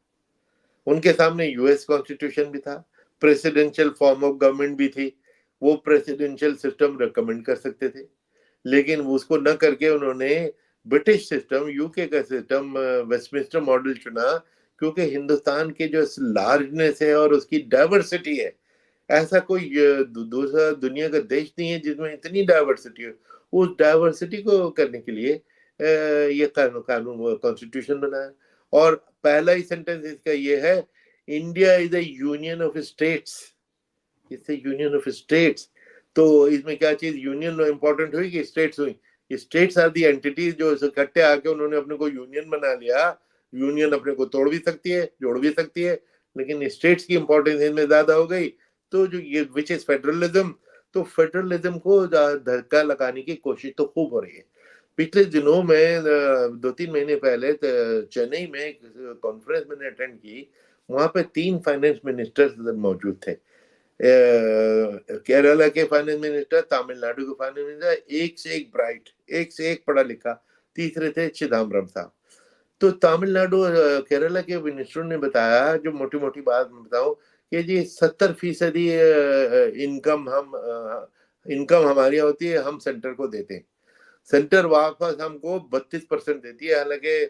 उनके सामने यूएस कॉन्स्टिट्यूशन भी था, प्रेसिडेंशियल फॉर्म ऑफ गवर्नमेंट भी थी, वो प्रेसिडेंशियल सिस्टम रिकमेंड कर सकते थे। लेकिन उसको न करके उन्होंने ब्रिटिश सिस्टम, यूके का सिस्टम, वेस्टमिंस्टर मॉडल चुना, क्योंकि हिंदुस्तान के जो लार्जनेस है और उसकी डाइवर्सिटी है, ऐसा कोई दूसरा दुनिया का देश नहीं है जिसमें इतनी डाइवर्सिटी हो। उस डाइवर्सिटी को करने के लिए ये कानून कॉन्स्टिट्यूशन बनाया। और पहला ही सेंटेंस इसका ये है, India is a union of states. इससे यूनियन ऑफ स्टेट्स, तो इसमें क्या चीज यूनियन इंपॉर्टेंट हुई कि स्टेट्स हुई? स्टेट्स आर दी एंटिटीज जो इकट्ठे आके उन्होंने अपने को यूनियन बना लिया। यूनियन अपने को तोड़ भी सकती है, जोड़ भी सकती है, लेकिन स्टेट्स की इंपॉर्टेंस इनमें ज्यादा हो गई। तो जो ये विच इज फेडरलिज्म, तो फेडरलिज्म को धक्का लगाने की कोशिश तो खूब हो रही है। पिछले दिनों में 2-3 महीने पहले चेन्नई में एक कॉन्फ्रेंस मैंने अटेंड की। वहां पे 3 फाइनेंस मिनिस्टर्स मौजूद थे। केरला के फाइनेंस मिनिस्टर, तमिलनाडु के फाइनेंस मिनिस्टर, एक से एक ब्राइट, एक से एक पढ़ा लिखा। तीसरे थे चिदम्बरम साहब। तो तमिलनाडु केरला के मिनिस्टर ने बताया, जो मोटी मोटी बात मैं बताऊं, कि जी 70% इनकम हम इनकम हमारी होती है, हम सेंटर को देते हैं। सेंटर वापस हमको 32% देती है, हालांकि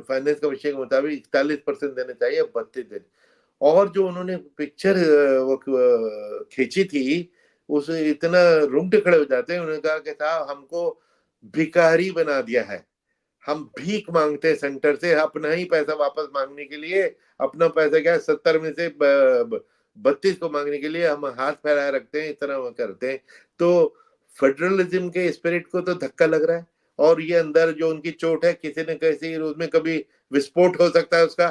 फाइनेंस कमीशन के मुताबिक 41% देने चाहिए, 32 देने। और जो उन्होंने पिक्चर वो खींची थी, उसे इतना रूंगटे खड़े हो जाते हैं। उन्होंने कहा कि साहब हमको भिखारी बना दिया है, हम भीख मांगते हैं सेंटर से अपना ही पैसा वापस मांगने के लिए। अपना पैसा क्या है, 70 में से 32 को मांगने के लिए हम हाथ फैलाए रखते हैं, इस तरह वो करते हैं। तो फेडरलिज्म के स्पिरिट को तो धक्का लग रहा है, और ये अंदर जो उनकी चोट है, किसी न किसी उसमें कभी विस्फोट हो सकता है उसका।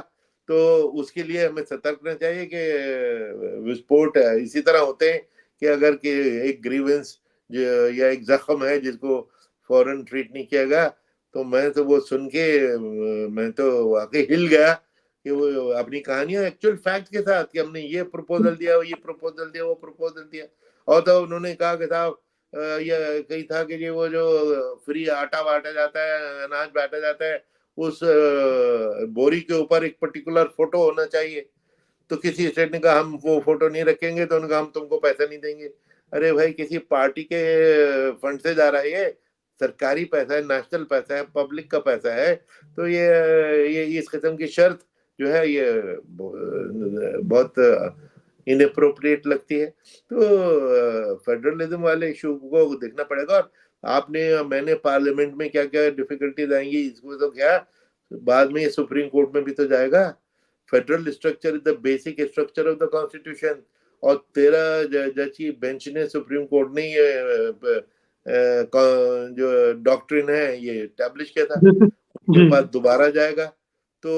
तो उसके लिए हमें सतर्क रहना चाहिए कि विस्फोट इसी तरह होते हैं कि अगर कि एक ग्रीवेंस या एक जख्म है जिसको फौरन ट्रीट नहीं किया गया, तो मैं तो वो सुन के मैं तो वाकई हिल गया कि वो अपनी कहानियां एक्चुअल फैक्ट के साथ कि हमने ये प्रपोजल दिया, ये प्रपोजल दिया, वो प्रपोजल दिया। और तो उन्होंने कहा कि साहब ये कही था कि ये वो जो फ्री आटा बांटा जाता है, अनाज बांटा जाता है, उस बोरी के ऊपर एक पर्टिकुलर फोटो होना चाहिए। तो किसी स्टेट ने कहा हम वो फोटो नहीं रखेंगे, तो उन्होंने कहा हम तुमको पैसा नहीं देंगे। अरे भाई, किसी पार्टी के फंड से जा रहा है, ये सरकारी पैसा है, नेशनल पैसा है, पब्लिक का पैसा है। तो ये इस किस्म की शर्त जो है ये बहुत इनअप्रोप्रिएट लगती है। तो फेडरलिज्म वाले इशू को देखना पड़ेगा। और आपने मैंने पार्लियामेंट में क्या क्या डिफिकल्टीज आएंगी, इसको तो क्या बाद में ये सुप्रीम कोर्ट में भी तो जाएगा। Federal structure is the basic structure of the constitution. और 13 जज की बेंच ने, सुप्रीम कोर्ट ने ये जो डॉक्ट्रिन है ये एस्टैब्लिश किया था, उसके जी। बाद दोबारा जाएगा। तो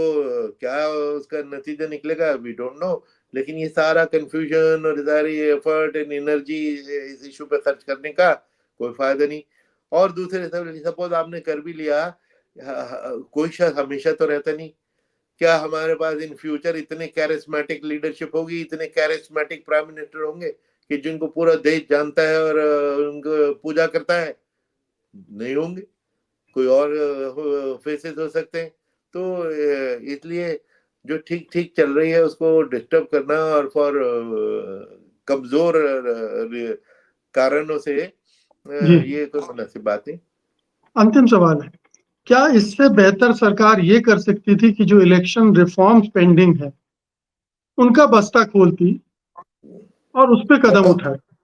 क्या उसका नतीजा निकलेगा, वी डोंट नो। लेकिन ये सारा कंफ्यूजन और सारी एफर्ट एंड एनर्जी इस इशू पे खर्च करने का कोई फायदा नहीं। और दूसरे सपोज आपने कर भी लिया, कोई शख्स हमेशा तो रहता नहीं। क्या हमारे पास इन फ्यूचर इतने कैरिस्मेटिक लीडरशिप होगी, इतने कैरिस्मेटिक प्राइम मिनिस्टर होंगे कि जिनको पूरा देश जानता है और उनको पूजा करता है? नहीं होंगे, कोई और फेसेस हो सकते हैं। तो इसलिए जो ठीक ठीक चल रही है उसको डिस्टर्ब करना और फॉर कमजोर कारणों से जी। ये कोई मुनासिब बात नहीं। अंतिम सवाल है, क्या इससे बेहतर सरकार ये कर सकती थी कि जो इलेक्शन रिफॉर्म्स पेंडिंग है उनका बस्ता खोलती और उस पे कदम बहुत उठाती,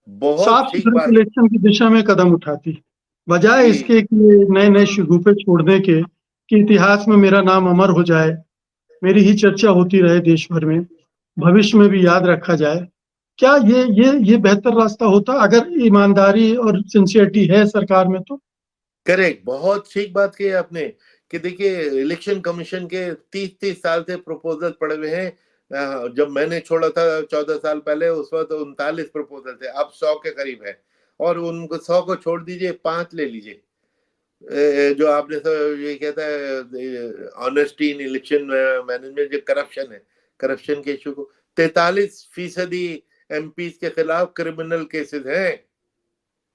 बहुत साफ ठीक सुथरे बात। इलेक्शन की दिशा में कदम उठाती, बजाय जी, इसके कि नए नए शगुफे छोड़ने के कि इतिहास में मेरा नाम अमर हो जाए, मेरी ही चर्चा होती रहे देश भर में, भविष्य में भी याद रखा जाए। क्या ये बेहतर रास्ता होता अगर ईमानदारी और सिंसियरिटी है सरकार में तो? करेक्ट, बहुत ठीक बात की आपने कि देखिए इलेक्शन कमीशन के 30-30 साल से प्रपोजल पड़े हुए हैं। जब मैंने छोड़ा था 14 साल पहले, उस वक्त 39 प्रपोजल थे, अब 100 के करीब है। और उनको 100 को छोड़ दीजिए, 5 ले लीजिए। जो आपने ये कहता है ऑनेस्टी इन इलेक्शन मैनेजमेंट, जो करप्शन है, करप्शन के इशू को 43% एमपी के खिलाफ क्रिमिनल केसेस हैं।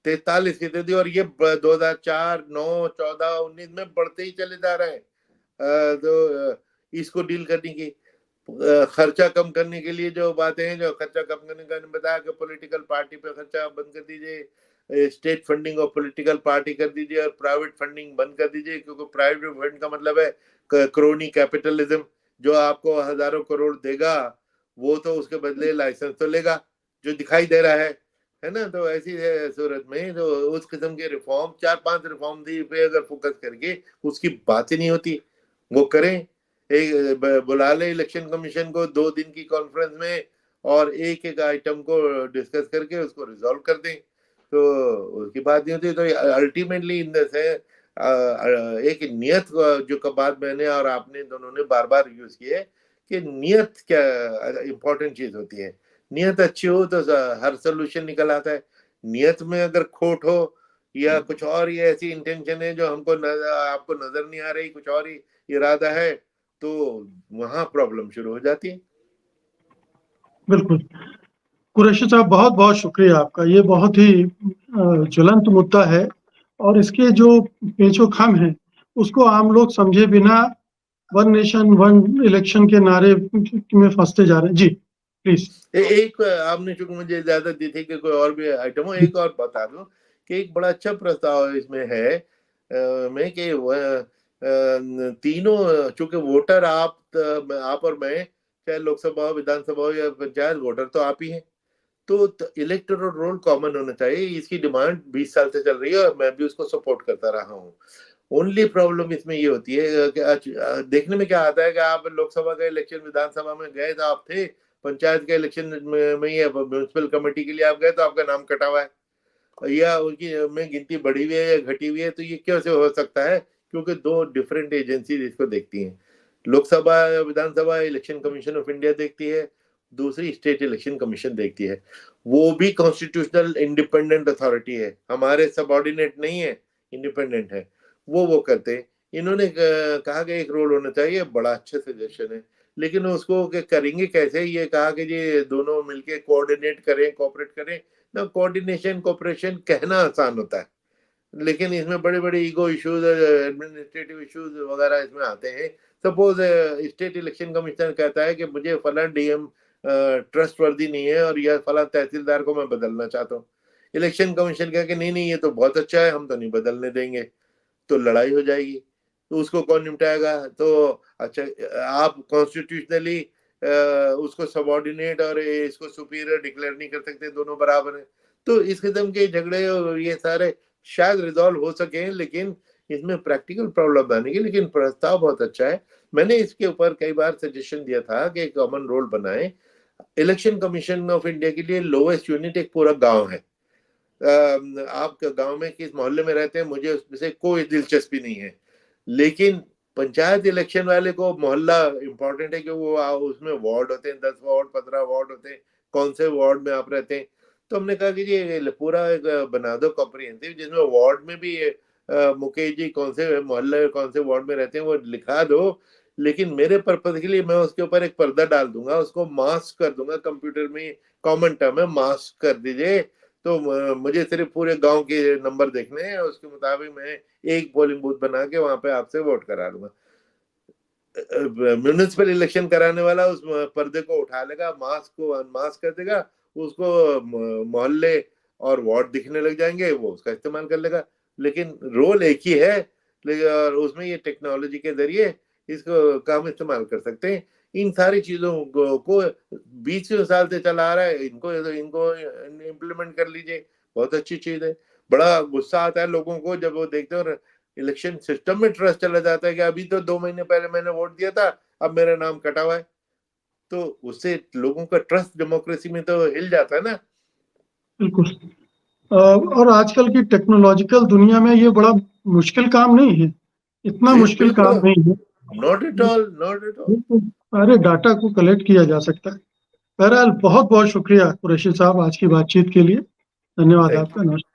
43%। और ये 2004, 9, 14, 19 में बढ़ते ही चले जा रहे हैं। तो इसको डील करने की, खर्चा कम करने के लिए जो बातें हैं, जो खर्चा कम करने का बताया कि पॉलिटिकल पार्टी पे खर्चा बंद कर दीजिए, state funding of political party कर दीजिए, और प्राइवेट फंडिंग बंद कर दीजिए। क्योंकि प्राइवेट फंड का मतलब है क्रोनी कैपिटलिज्म। जो आपको हजारों करोड़ देगा, वो तो उसके बदले लाइसेंस तो लेगा, जो दिखाई दे रहा है ना। तो ऐसी सूरत में जो उस किस्म के रिफॉर्म, 4-5 रिफॉर्म पे अगर फोकस करके उसकी बात ही नहीं होती, वो करें। एक बुला ले इलेक्शन कमीशन को 2 दिन की कॉन्फ्रेंस में, और एक एक आइटम को डिस्कस करके उसको रिजॉल्व कर दें, तो उसकी बात नहीं होती। तो अल्टीमेटली इन से एक नियत जो का बात मैंने और आपने दोनों ने बार बार यूज की है कि नियत क्या इंपॉर्टेंट चीज होती है। नियत अच्छी हो तो हर सोल्यूशन निकल आता है। नियत में अगर खोट हो, या कुछ और ही ऐसी इंटेंशन है जो हमको आपको नजर नहीं आ रही, कुछ और ही इरादा है, तो वहां प्रॉब्लम शुरू हो जाती है। बिल्कुल। कुरैशी साहब, बहुत बहुत शुक्रिया आपका। ये बहुत ही ज्वलंत मुद्दा है और इसके जो पेचो खम हैं उसको आम लोग समझे बिना वन नेशन वन इलेक्शन के नारे में फंसते जा रहे हैं। जी। प्लीज। एक आपने चूंकि मुझे इजाजत दी थी कि कोई और भी आइटम हो, एक और बता दूं कि एक बड़ा अच्छा प्रस्ताव इसमें है में कि तीनों, चूंकि वोटर आप और मैं, चाहे लोकसभा हो, विधानसभा हो या पंचायत, वोटर तो आप ही हैं, तो इलेक्टोरल रोल कॉमन होना चाहिए। इसकी डिमांड 20 साल से चल रही है और मैं भी उसको सपोर्ट करता रहा हूँ। ओनली प्रॉब्लम इसमें ये होती है कि देखने में क्या आता है कि आप लोकसभा का इलेक्शन, विधानसभा में गए तो आप थे, पंचायत के इलेक्शन में या म्यूनिसिपल कमेटी के लिए आप गए तो आपका नाम कटा हुआ है, या उनकी में गिनती बढ़ी हुई है या घटी हुई है। तो ये कैसे हो सकता है? क्योंकि दो डिफरेंट एजेंसी इसको देखती हैं। लोकसभा विधानसभा इलेक्शन कमीशन ऑफ इंडिया देखती है, दूसरी स्टेट इलेक्शन कमीशन देखती है। वो भी कॉन्स्टिट्यूशनल इंडिपेंडेंट अथॉरिटी है, हमारे सबऑर्डिनेट नहीं है, इंडिपेंडेंट है। वो करते हैं। इन्होंने कहा कि एक रोल होना चाहिए, बड़ा अच्छा सजेशन है, लेकिन उसको करेंगे कैसे? ये कहा कि ये दोनों मिलके कोऑर्डिनेट करें, कोऑपरेट करें ना। कोऑर्डिनेशन कोऑपरेशन कहना आसान होता है, लेकिन इसमें बड़े बड़े ईगो इश्यूज, एडमिनिस्ट्रेटिव इश्यूज वगैरह इसमें आते हैं। सपोज स्टेट इलेक्शन कमिश्नर कहता है कि मुझे फला डीएम ट्रस्ट वर्दी नहीं है और यह फला तहसीलदार को मैं बदलना चाहता हूँ। इलेक्शन कमीशन कह के नहीं नहीं ये तो बहुत अच्छा है, हम तो नहीं बदलने देंगे, तो लड़ाई हो जाएगी। तो उसको कौन निपटाएगा? तो अच्छा, आप कॉन्स्टिट्यूशनली उसको सबऑर्डिनेट और इसको सुपीरियर डिक्लेयर नहीं कर सकते, दोनों बराबर हैं। तो इस किस्म के झगड़े और ये सारे शायद रिजॉल्व हो सके, लेकिन इसमें प्रैक्टिकल प्रॉब्लम आने की। लेकिन प्रस्ताव बहुत अच्छा है। मैंने इसके ऊपर कई बार सजेशन दिया था कि कॉमन रोल बनाए। इलेक्शन कमीशन ऑफ इंडिया के लिए लोएस्ट यूनिट एक पूरा गांव है। आप गांव में किस मोहल्ले में रहते हैं मुझे उसमें से कोई दिलचस्पी नहीं है, लेकिन पंचायत इलेक्शन वाले को मोहल्ला इंपॉर्टेंट है कि वो उसमें वार्ड होते हैं, 10 वार्ड 15 वार्ड होते हैं, कौन से वार्ड में आप रहते हैं। तो हमने कहा कि ये पूरा एक बना दो कॉम्प्रिहेंसिव, जिसमें वार्ड में भी मुकेश जी कौन से मोहल्ले कौन से वार्ड में रहते हैं वो लिखा दो। लेकिन मेरे पर्पज के लिए मैं उसके ऊपर एक पर्दा डाल दूंगा, उसको मास्क कर दूंगा, कंप्यूटर में कॉमन टर्म है, मास्क कर दीजिए। तो मुझे सिर्फ पूरे गांव के नंबर देखने हैं, उसके मुताबिक मैं एक पोलिंग बूथ बना के वहां पे आपसे वोट करा लूंगा। म्यूनिसिपल इलेक्शन कराने वाला उस पर्दे को उठा लेगा, मास्क को अनमास्क कर देगा, उसको मोहल्ले और वार्ड दिखने लग जाएंगे, वो उसका इस्तेमाल कर लेगा। लेकिन रोल एक ही है, लेकिन और उसमें ये टेक्नोलॉजी के जरिए इसको काम इस्तेमाल कर सकते हैं। इन सारी चीजों को 20 साल से चला आ रहा है, इनको इम्प्लीमेंट कर लीजिए, बहुत अच्छी चीज है। बड़ा गुस्सा आता है लोगों को जब वो देखते हैं और इलेक्शन सिस्टम में ट्रस्ट चला जाता है कि अभी तो 2 महीने पहले मैंने वोट दिया था, अब मेरा नाम कटा हुआ है। तो उससे लोगों का ट्रस्ट डेमोक्रेसी में तो हिल जाता है ना। बिल्कुल। और आजकल की टेक्नोलॉजिकल दुनिया में ये बड़ा मुश्किल काम नहीं है, इतना जी मुश्किल बिल्कुल, काम नहीं है। Not at all, not at all. बिल्कुल, सारे डाटा को कलेक्ट किया जा सकता है। बहरहाल बहुत बहुत शुक्रिया कुरैशी साहब आज की बातचीत के लिए। धन्यवाद थैंक यू। आपका। नमस्कार।